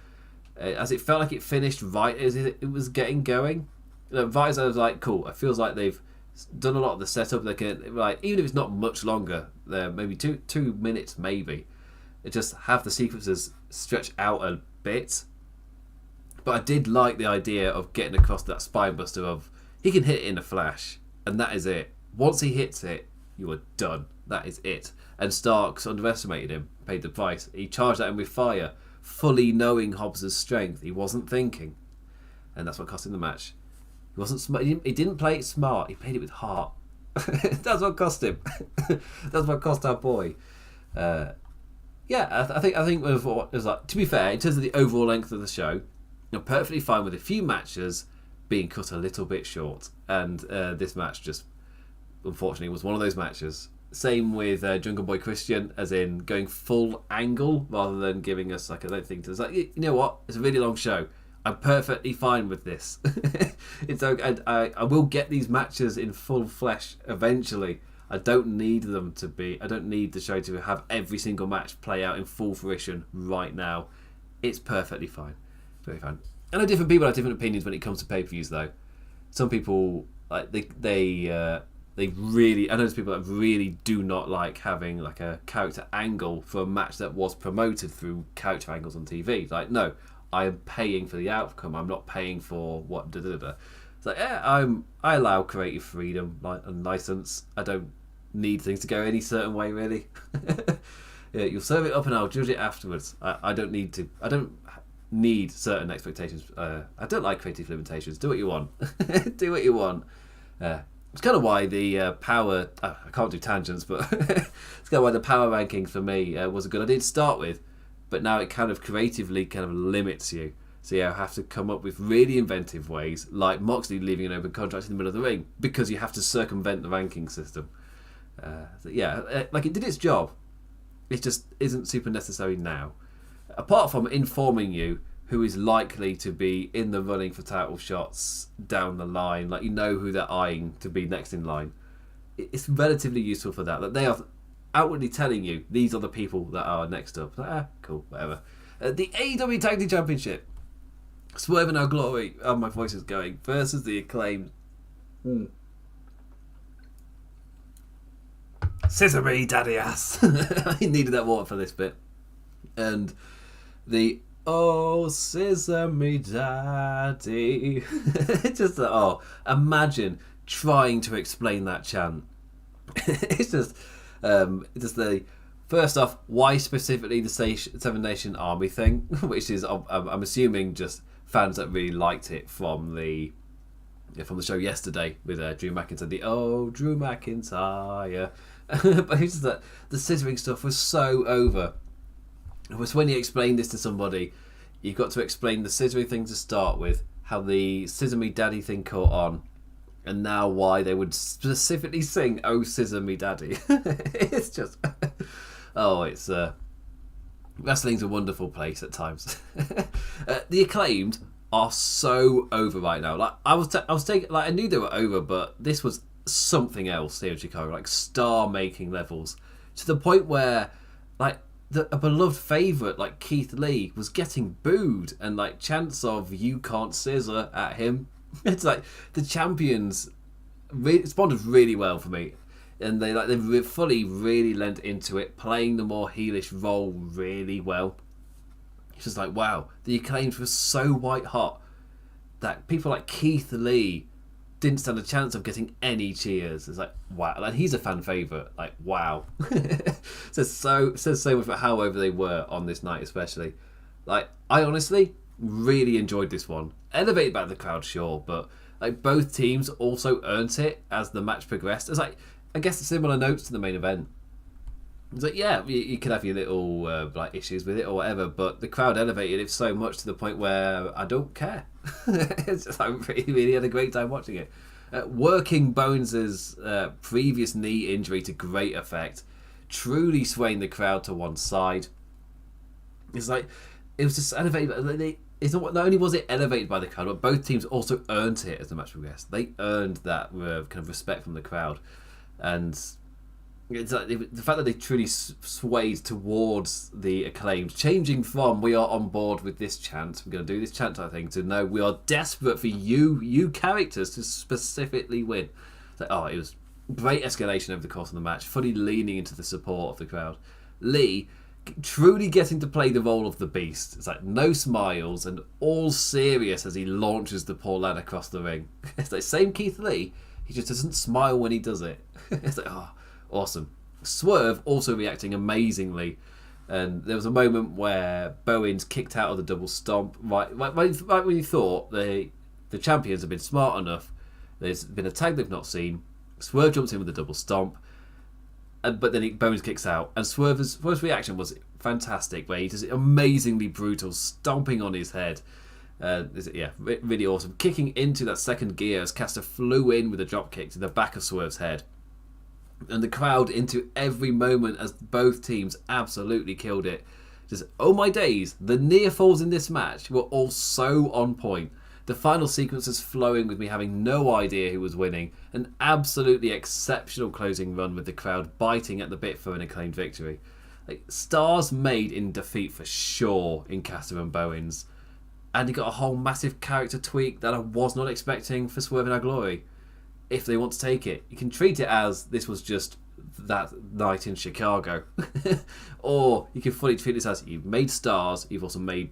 as it felt like it finished right as it was getting going. Right, I was like, cool. It feels like they've done a lot of the setup. They can, like, even if it's not much longer, maybe two minutes, maybe. Just have the sequences stretch out a bit. But I did like the idea of getting across that spinebuster of he can hit it in a flash, and that is it. Once he hits it, you are done. That is it. And Starks underestimated him, paid the price. He charged at him with fire, fully knowing Hobbs' strength. He wasn't thinking, and that's what cost him the match. He wasn't smart. He didn't play it smart. He played it with heart. That's what cost him. That's what cost our boy. Yeah, I think with what it was like. To be fair, in terms of the overall length of the show, you're perfectly fine with a few matches being cut a little bit short, and this match just unfortunately was one of those matches. Same with Jungle Boy Christian, as in going full angle rather than giving us like a little thing to. It's like, you know what? It's a really long show. I'm perfectly fine with this. It's okay. I will get these matches in full flesh eventually. I don't need them to be. I don't need the show to have every single match play out in full fruition right now. It's perfectly fine. Very fine. I know different people have different opinions when it comes to pay-per-views, though. Some people like they really. I know there's people that really do not like having like a character angle for a match that was promoted through character angles on TV. Like, no, I am paying for the outcome. I'm not paying for what. It's like, yeah, I allow creative freedom and license. I don't need things to go any certain way, really. Yeah, you'll serve it up and I'll judge it afterwards. I don't need to. I don't need certain expectations. I don't like creative limitations. Do what you want. Do what you want. It's kind of why the power... I can't do tangents, but it's kind of why the power ranking for me was a good idea to start with, but now it kind of creatively kind of limits you. So you have to come up with really inventive ways, like Moxley leaving an open contract in the middle of the ring, because you have to circumvent the ranking system. Like it did its job. It just isn't super necessary now. Apart from informing you who is likely to be in the running for title shots down the line, like you know who they're eyeing to be next in line. It's relatively useful for that. That they are outwardly telling you these are the people that are next up. Like, cool, whatever. The AEW Tag Team Championship. Swerve and Our Glory. Oh, my voice is going. Versus the Acclaimed. Scissor me, daddy ass. I needed that water for this bit. And the scissor me, daddy. Just imagine trying to explain that chant. It's just the first off, why specifically the Seven Nation Army thing, which is I'm assuming just fans that really liked it from the show yesterday with Drew McIntyre. Drew McIntyre. But it's just that the scissoring stuff was so over. It was when you explain this to somebody, you've got to explain the scissoring thing to start with, how the Scissor Me Daddy thing caught on, and now why they would specifically sing "Oh Scissor Me Daddy." It's just it's wrestling's a wonderful place at times. The Acclaimed are so over right now. Like I was taking, like I knew they were over, but this was something else here in Chicago, like star-making levels, to the point where like a beloved favourite like Keith Lee was getting booed and like chants of "You can't scissor" at him. It's like the champions responded really well for me, and they fully really lent into it, playing the more heelish role really well. It's just like, wow, the Acclaimed were so white hot that people like Keith Lee didn't stand a chance of getting any cheers. It's like, wow. And he's a fan favourite. Like, wow. says so much about how over they were on this night, especially. Like, I honestly really enjoyed this one. Elevated by the crowd, sure, but like both teams also earned it as the match progressed. It's like, I guess, similar notes to the main event. It's like, yeah, you could have your little like issues with it or whatever, but the crowd elevated it so much to the point where I don't care. It's just, I really had a great time watching it. Working Bones' previous knee injury to great effect, truly swaying the crowd to one side. It's like, it was just elevated. Not only was it elevated by the crowd, but both teams also earned it as the match progressed. They earned that kind of respect from the crowd. And it's like the fact that they truly swayed towards the Acclaimed, changing from "we are on board with this chant, we're going to do this chant type thing" to "no, we are desperate for you characters to specifically win." It's like, it was great escalation over the course of the match, fully leaning into the support of the crowd. Lee truly getting to play the role of the Beast. It's like no smiles and all serious as he launches the poor lad across the ring. It's like same Keith Lee, he just doesn't smile when he does it. It's like, awesome. Swerve also reacting amazingly, and there was a moment where Bowens kicked out of the double stomp right when you thought the champions have been smart enough. There's been a tag they've not seen. Swerve jumps in with a double stomp, but then Bowens kicks out, and Swerve's reaction was fantastic, where he does it amazingly brutal, stomping on his head. Really awesome. Kicking into that second gear as Caster flew in with a drop kick to the back of Swerve's head. And the crowd into every moment as both teams absolutely killed it. Just, oh my days, the near falls in this match were all so on point. The final sequences flowing with me having no idea who was winning. An absolutely exceptional closing run with the crowd biting at the bit for an Acclaimed victory. Like, stars made in defeat for sure in Caster and Bowens. And he got a whole massive character tweak that I was not expecting for Swerve and Our Glory. If they want to take it, you can treat it as this was just that night in Chicago. Or you can fully treat this as you've made stars, you've also made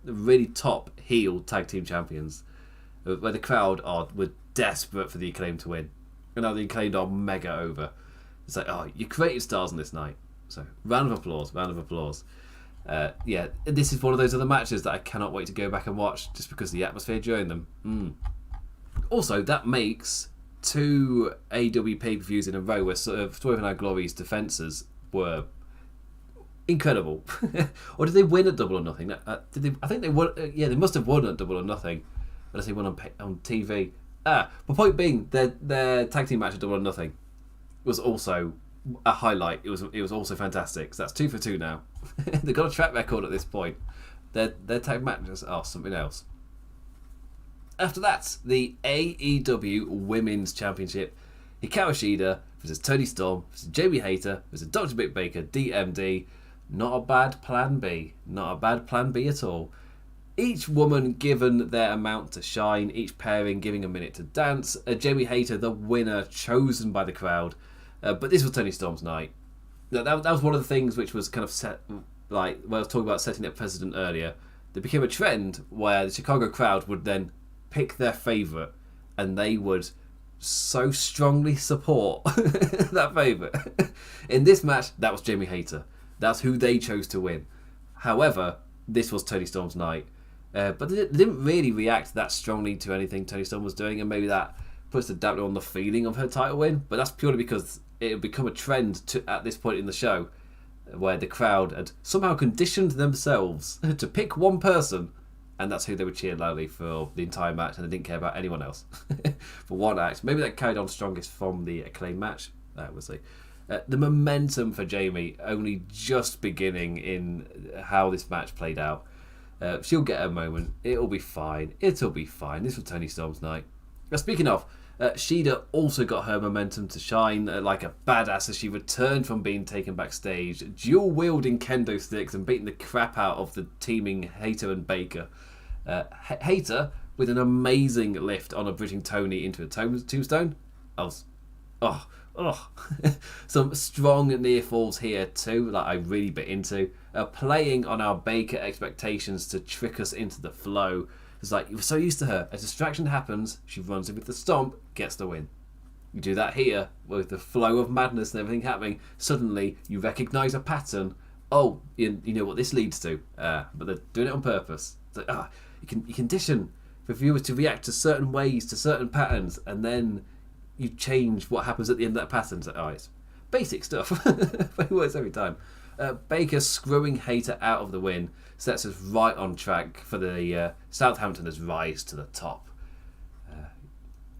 really top heel tag team champions, where the crowd were desperate for the Acclaimed to win. And now the Acclaimed are mega over. It's like, you created stars on this night. So, round of applause. This is one of those other matches that I cannot wait to go back and watch just because of the atmosphere during them. Also, that makes 2 AEW pay-per-views in a row where sort of Swerve and Our Glory's defences were incredible. Or did they win at Double or Nothing? I think they won. They must have won at Double or Nothing, unless they won on TV. My point being, their tag team match at Double or Nothing was also a highlight. It was also fantastic. So that's 2 for 2 now. They've got a track record at this point. Their tag matches are something else. After that, the AEW Women's Championship. Hikaru Shida versus Toni Storm versus Jamie Hayter versus Dr. Britt Baker, DMD. Not a bad plan B. Not a bad plan B at all. Each woman given their amount to shine, each pairing giving a minute to dance. Jamie Hayter, the winner, chosen by the crowd. But this was Toni Storm's night. That was one of the things which was kind of set, like when I was talking about setting up precedent earlier. There became a trend where the Chicago crowd would then pick their favourite and they would so strongly support that favourite. In this match, that was Jamie Hayter. That's who they chose to win. However, this was Toni Storm's night. But they didn't really react that strongly to anything Toni Storm was doing, and maybe that puts a damper on the feeling of her title win. But that's purely because it had become a trend at this point in the show where the crowd had somehow conditioned themselves to pick one person, and that's who they would cheer loudly for the entire match, and they didn't care about anyone else for one act. Maybe that carried on strongest from the Acclaim match. We'll see. The momentum for Jamie only just beginning in how this match played out. She'll get her moment. It'll be fine. It'll be fine. This was Toni Storm's night. Speaking of, Shida also got her momentum to shine like a badass as she returned from being taken backstage, dual-wielding kendo sticks and beating the crap out of the teaming Hayter and Baker. Hayter with an amazing lift on a bridging Toni into a tombstone. Some strong near falls here too that I really bit into. Playing on our Baker expectations to trick us into the flow. It's like, you're so used to her. A distraction happens, she runs in with the stomp, gets the win. You do that here, with the flow of madness and everything happening. Suddenly, you recognise a pattern. Oh, you know what this leads to. But they're doing it on purpose. It's like, you condition for viewers to react to certain ways, to certain patterns, and then you change what happens at the end of that pattern. It's like, it's basic stuff. But it works every time. Baker screwing Hayter out of the win sets us right on track for the Southamptoners' rise to the top.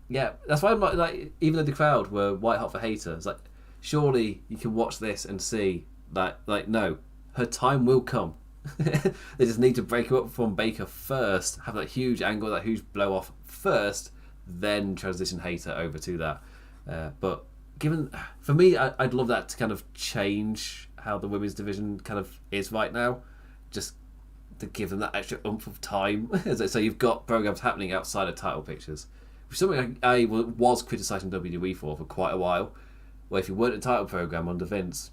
That's why I'm like, even though the crowd were white hot for Hayter, it's like, surely you can watch this and see that, like, no, her time will come. They just need to break her up from Baker first, have that huge angle, that huge blow off first, then transition Hayter over to that. But for me, I'd love that to kind of change how the women's division kind of is right now, just to give them that extra oomph of time. So you've got programs happening outside of title pictures, which is something I was criticising WWE for quite a while, where if you weren't a title program under Vince,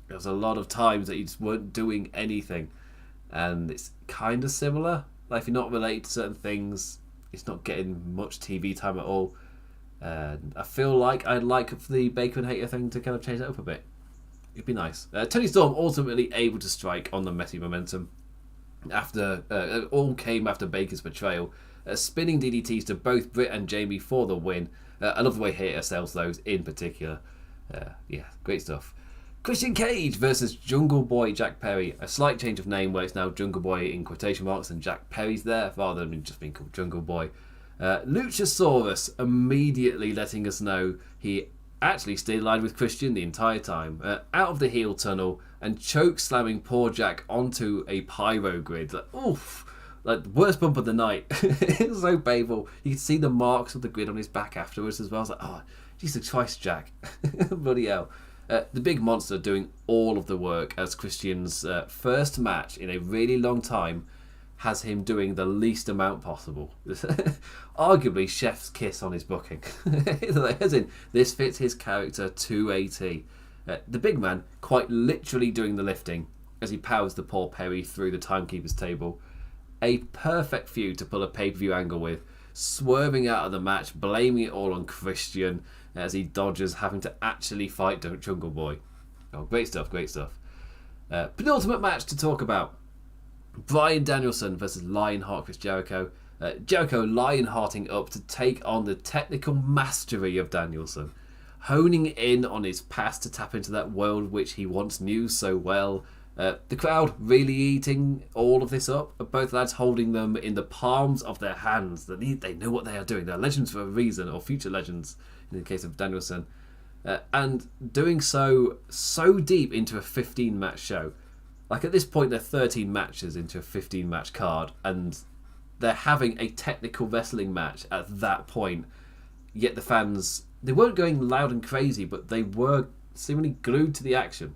there was a lot of times that you just weren't doing anything, and it's kind of similar. Like, if you're not related to certain things, it's not getting much TV time at all. And I feel like I'd like the Baker and Hayter thing to kind of change that up a bit. It'd be nice. Toni Storm ultimately able to strike on the messy momentum. After all came after Baker's betrayal. Spinning DDTs to both Britt and Jamie for the win. I love the way Hayter sells those in particular. Great stuff. Christian Cage versus Jungle Boy Jack Perry. A slight change of name where it's now Jungle Boy in quotation marks and Jack Perry's there rather than just being called Jungle Boy. Luchasaurus immediately letting us know he actually stayed aligned with Christian the entire time. Out of the heel tunnel and choke slamming poor Jack onto a pyro grid. Like, oof! Like, the worst bump of the night. It was so painful. You could see the marks of the grid on his back afterwards as well. I was like, oh, Jesus Christ, Jack. Bloody hell. The big monster doing all of the work as Christian's first match in a really long time has him doing the least amount possible. Arguably chef's kiss on his booking. As in, this fits his character to a T. The big man quite literally doing the lifting as he powers the poor Perry through the timekeeper's table. A perfect feud to pull a pay-per-view angle with, swerving out of the match, blaming it all on Christian as he dodges having to actually fight Jungle Boy. Oh, great stuff, great stuff. Penultimate match to talk about. Bryan Danielson versus Lionheart Chris Jericho. Jericho Lionhearting up to take on the technical mastery of Danielson, honing in on his past to tap into that world which he once knew so well. The crowd really eating all of this up, both lads holding them in the palms of their hands. They know what they are doing. They're legends for a reason, or future legends in the case of Danielson. And doing so deep into a 15-match show. Like at this point, they're 13 matches into a 15-match card, and they're having a technical wrestling match at that point. Yet the fans, they weren't going loud and crazy, but they were seemingly glued to the action.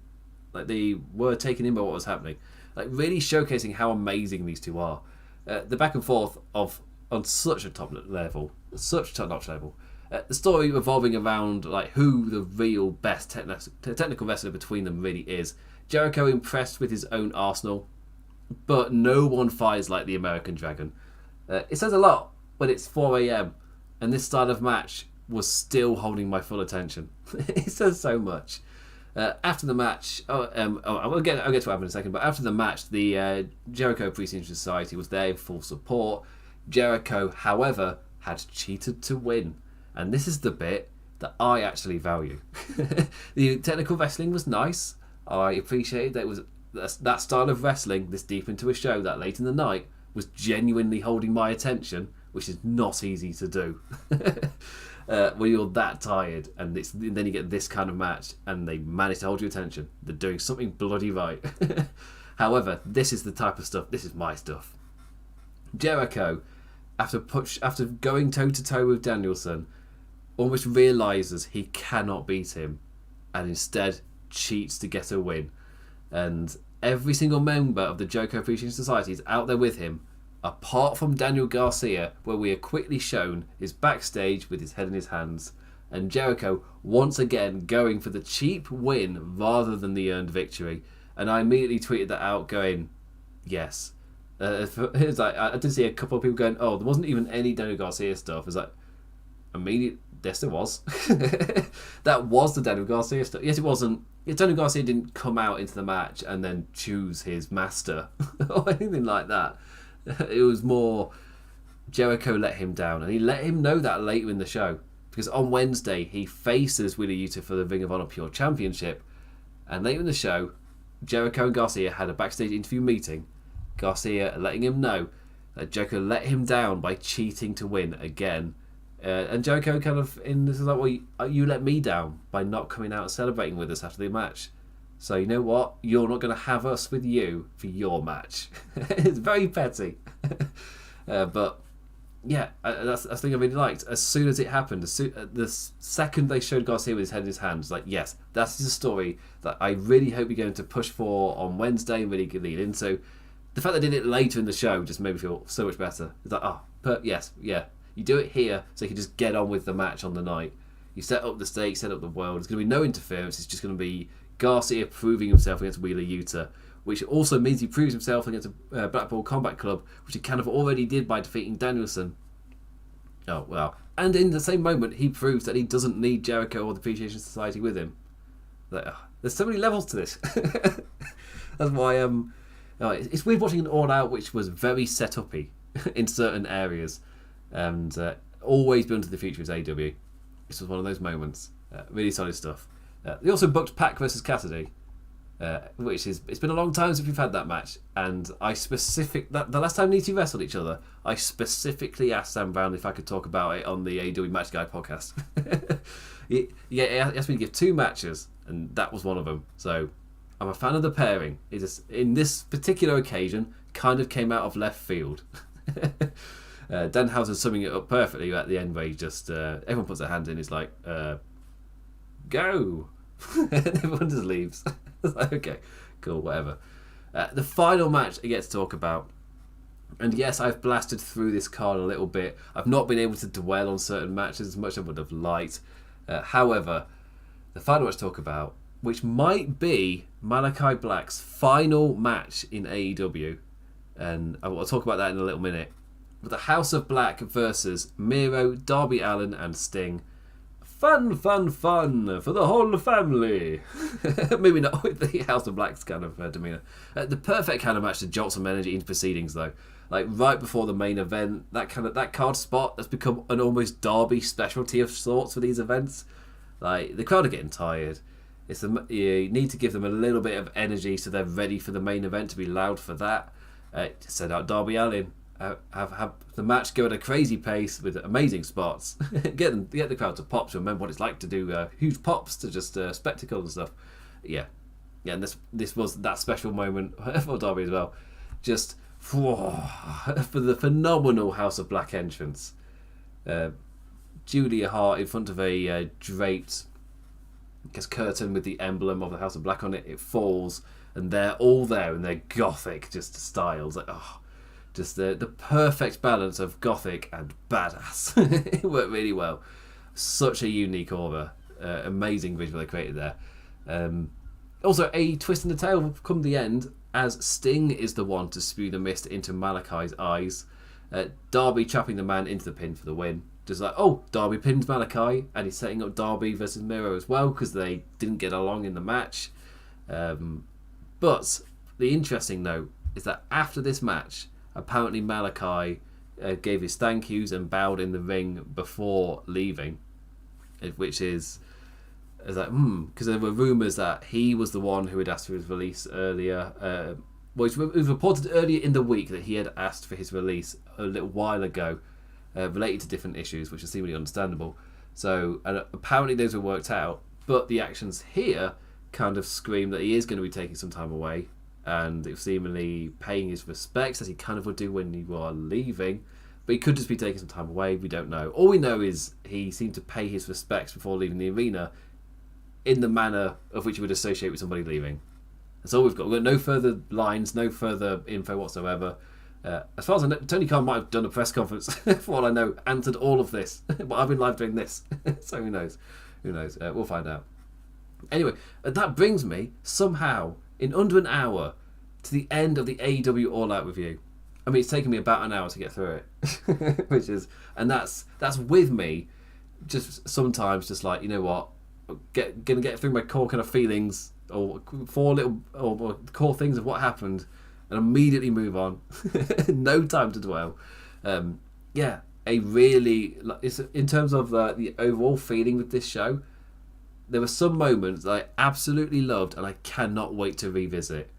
Like they were taken in by what was happening. Like really showcasing how amazing these two are. The back and forth on such a top-notch level. The story revolving around like who the real best technical wrestler between them really is. Jericho impressed with his own arsenal, but no one fights like the American Dragon. It says a lot when it's 4 a.m. and this style of match was still holding my full attention. It says so much. After the match, I'll get to what happened in a second, but after the match, the Jericho Appreciation Society was there in full support. Jericho, however, had cheated to win. And this is the bit that I actually value. The technical wrestling was nice. I appreciated that it was that style of wrestling this deep into a show that late in the night was genuinely holding my attention, which is not easy to do. When you're that tired and then you get this kind of match and they manage to hold your attention, they're doing something bloody right. However, this is the type of stuff, this is my stuff. Jericho, after going toe-to-toe with Danielson, almost realises he cannot beat him and instead cheats to get a win. And every single member of the Jericho Appreciation Society is out there with him, apart from Daniel Garcia, where we are quickly shown is backstage with his head in his hands, and Jericho once again going for the cheap win rather than the earned victory. And I immediately tweeted that out going, yes. It's like, I did see a couple of people going, oh, there wasn't even any Daniel Garcia stuff. It's like, immediately, yes there was. That was the Daniel Garcia stuff. Yes, it wasn't. Daniel Garcia didn't come out into the match and then choose his master or anything like that. It was more Jericho let him down, and he let him know that later in the show, because on Wednesday he faces Wheeler Yuta for the Ring of Honor Pure Championship, and later in the show Jericho and Garcia had a backstage interview meeting, Garcia letting him know that Jericho let him down by cheating to win again, and Jericho kind of in this is like, well, you let me down by not coming out and celebrating with us after the match. So you know what? You're not going to have us with you for your match. It's very petty. But yeah, that's the thing I really liked. As soon as it happened, the second they showed Garcia with his head in his hands, like, yes, that's the story that I really hope you're going to push for on Wednesday and really lead into. The fact they did it later in the show just made me feel so much better. It's like, yes, yeah. You do it here so you can just get on with the match on the night. You set up the stakes, set up the world. There's going to be no interference. It's just going to be Garcia proving himself against Wheeler Yuta, which also means he proves himself against a Blackpool Combat Club, which he kind of already did by defeating Danielson. Oh, well. And in the same moment, he proves that he doesn't need Jericho or the Appreciation Society with him. Like, there's so many levels to this. That's why it's weird watching an All Out which was very set-uppy in certain areas, and always built into the future as AEW. This was one of those moments. Really solid stuff. They also booked Pac versus Cassidy, which is, it's been a long time since we've had that match, and the last time these two wrestled each other, I specifically asked Sam Brown if I could talk about it on the AEW Match Guide podcast. He asked me to give 2 matches, and that was one of them. So I'm a fan of the pairing. It just, in this particular occasion, kind of came out of left field. Danhausen summing it up perfectly at the end, where he just everyone puts their hand in. It's like, go. And everyone just leaves. It's like, okay, cool, whatever. The final match I get to talk about, and yes, I've blasted through this card a little bit. I've not been able to dwell on certain matches as much as I would have liked. However, the final match to talk about, which might be Malachi Black's final match in AEW, and I will talk about that in a little minute. But the House of Black versus Miro, Darby Allin, and Sting. Fun for the whole family. Maybe not with the House of Black's kind of demeanour. The perfect kind of match to jolt some energy into proceedings, though. like right before the main event. That card spot that's become an almost Derby specialty of sorts for these events. Like the crowd are getting tired. You need to give them a little bit of energy so they're ready for the main event, to be loud for that. Send out Darby Allin. Have the match go at a crazy pace with amazing spots. get the crowd to pop, to remember what it's like to do huge pops, to just spectacle and stuff. Yeah, and this was that special moment for Darby as well. Just for the phenomenal House of Black entrance. Julia Hart in front of a draped curtain with the emblem of the House of Black on it. It falls, and they're all there in their gothic just styles. Like, just the perfect balance of gothic and badass. It worked really well. Such a unique aura. Amazing visual they created there. Also, a twist in the tale come the end, as Sting is the one to spew the mist into Malachi's eyes. Darby trapping the man into the pin for the win. Just like, Darby pins Malachi, and he's setting up Darby versus Miro as well, because they didn't get along in the match. But the interesting note is that after this match, apparently Malachi gave his thank yous and bowed in the ring before leaving, which is like, because there were rumours that he was the one who had asked for his release earlier. It was reported earlier in the week that he had asked for his release a little while ago, related to different issues, which is seemingly understandable. So apparently those were worked out, but the actions here kind of scream that he is going to be taking some time away, and seemingly paying his respects, as he kind of would do when you are leaving. But he could just be taking some time away. We don't know. All we know is he seemed to pay his respects before leaving the arena in the manner of which you would associate with somebody leaving. That's all we've got. We've got no further lines, no further info whatsoever. As far as I know, Tony Khan might have done a press conference, for all I know, answered all of this. But I've been live doing this. So who knows? We'll find out. Anyway, that brings me, somehow, in under an hour, to the end of the AEW All Out review. I mean, it's taken me about an hour to get through it. That's with me just sometimes just like, you know what, gonna get through my core kind of feelings, or core things of what happened, and immediately move on. No time to dwell. It's in terms of the overall feeling with this show, there were some moments that I absolutely loved and I cannot wait to revisit.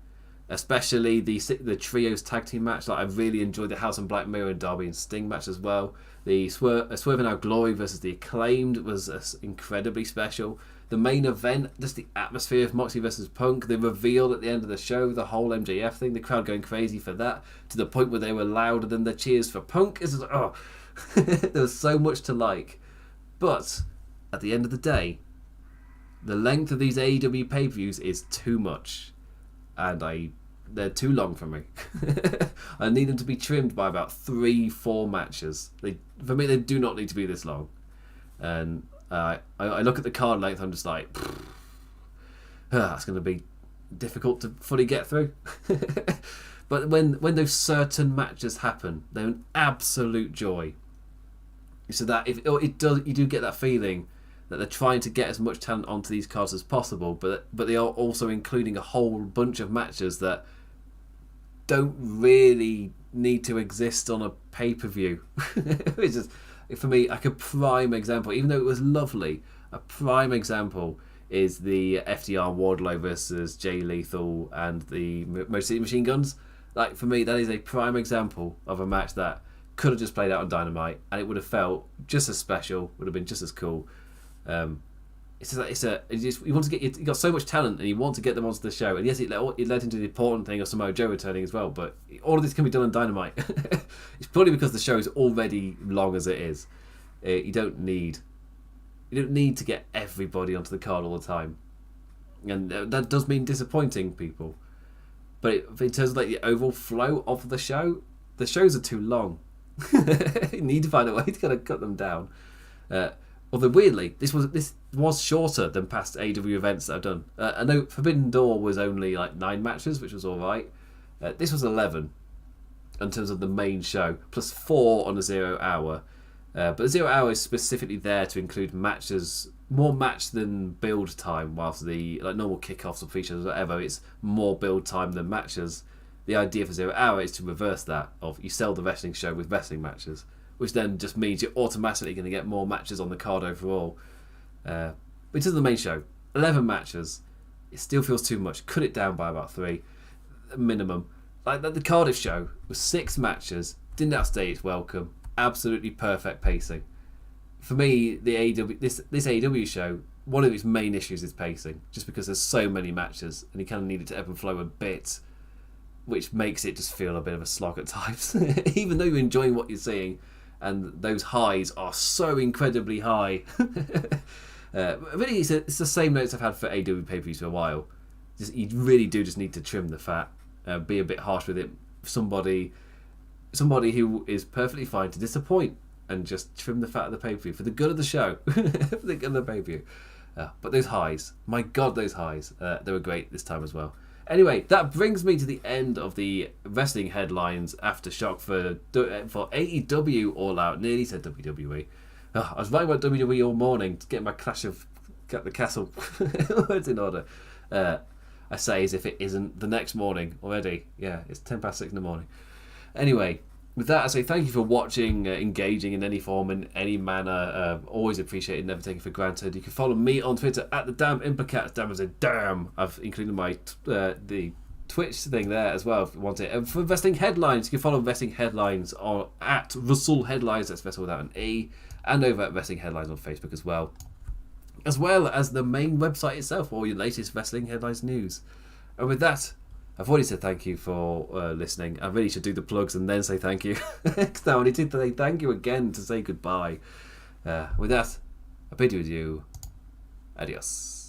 Especially the trios tag team match. Like, I really enjoyed the House and Black Mirror and Darby and Sting match as well. The Swerve and Our Glory versus the Acclaimed was incredibly special. The main event, just the atmosphere of Moxley versus Punk, the reveal at the end of the show, the whole MJF thing, the crowd going crazy for that, to the point where they were louder than the cheers for Punk. It's just, there was so much to like. But at the end of the day, the length of these AEW pay-per-views is too much, and they're too long for me. I need them to be trimmed by about 3-4 matches. For me, they do not need to be this long. And I look at the card length, I'm just like, that's going to be difficult to fully get through. But when those certain matches happen, they're an absolute joy. So that you do get that feeling that they're trying to get as much talent onto these cards as possible, but they are also including a whole bunch of matches that don't really need to exist on a pay-per-view. Which is, for me, like a prime example, even though it was lovely, a prime example is the FTR Wardlow versus Jay Lethal and the Motor City Machine Guns. Like, for me, that is a prime example of a match that could have just played out on Dynamite, and it would have felt just as special, would have been just as cool. You want to get, you got so much talent and you want to get them onto the show, and yes, it led into the important thing of Samoa Joe returning as well, but all of this can be done on Dynamite. It's probably because the show is already long as it is. You don't need to get everybody onto the card all the time, and that does mean disappointing people. But in terms of like the overall flow of the shows are too long. You need to find a way to kind of cut them down. Although weirdly, this was shorter than past AEW events that I've done. I know Forbidden Door was only like 9 matches, which was all right. This was 11 in terms of the main show, plus 4 on the 0 hour. But the 0 hour is specifically there to include matches, more match than build time, whilst the like normal kickoffs or features or whatever, it's more build time than matches. the idea for 0 Hour is to reverse that, of you sell the wrestling show with wrestling matches, which then just means you're automatically going to get more matches on the card overall. Which is the main show. 11 matches. It still feels too much. Cut it down by about 3 minimum. Like the Cardiff show was 6 matches, didn't outstay its welcome, absolutely perfect pacing. For me, the AEW this AEW show, one of its main issues is pacing, just because there's so many matches and you kind of need it to ebb and flow a bit, which makes it just feel a bit of a slog at times. Even though you're enjoying what you're seeing, and those highs are so incredibly high. Really, it's the same notes I've had for AEW pay-per-views for a while. You really do just need to trim the fat, be a bit harsh with it. Somebody who is perfectly fine to disappoint, and just trim the fat of the pay-per-view for the good of the show, for the good of the pay-per-view. But those highs, my God, those highs, they were great this time as well. Anyway, that brings me to the end of the wrestling headlines Aftershock for AEW All Out. Nearly said WWE. I was writing about WWE all morning to get my Clash of the Castle words in order. I say as if it isn't the next morning already. Yeah, it's 6:10 in the morning. Anyway, with that, I say thank you for watching, engaging in any form, in any manner. Always appreciated, never taken for granted. You can follow me on Twitter at the Damn Impercat. Damn as a damn. I've included my the Twitch thing there as well if you want it. And for Wrestling Headlines, you can follow Wrestling Headlines on at Russell Headlines. That's Wrestle without an E. And over at Wrestling Headlines on Facebook as well as the main website itself for all your latest Wrestling Headlines news. And with that, I've already said thank you for listening. I really should do the plugs and then say thank you. Because now I need to say thank you again to say goodbye. With that, I bid you adieu. Adios.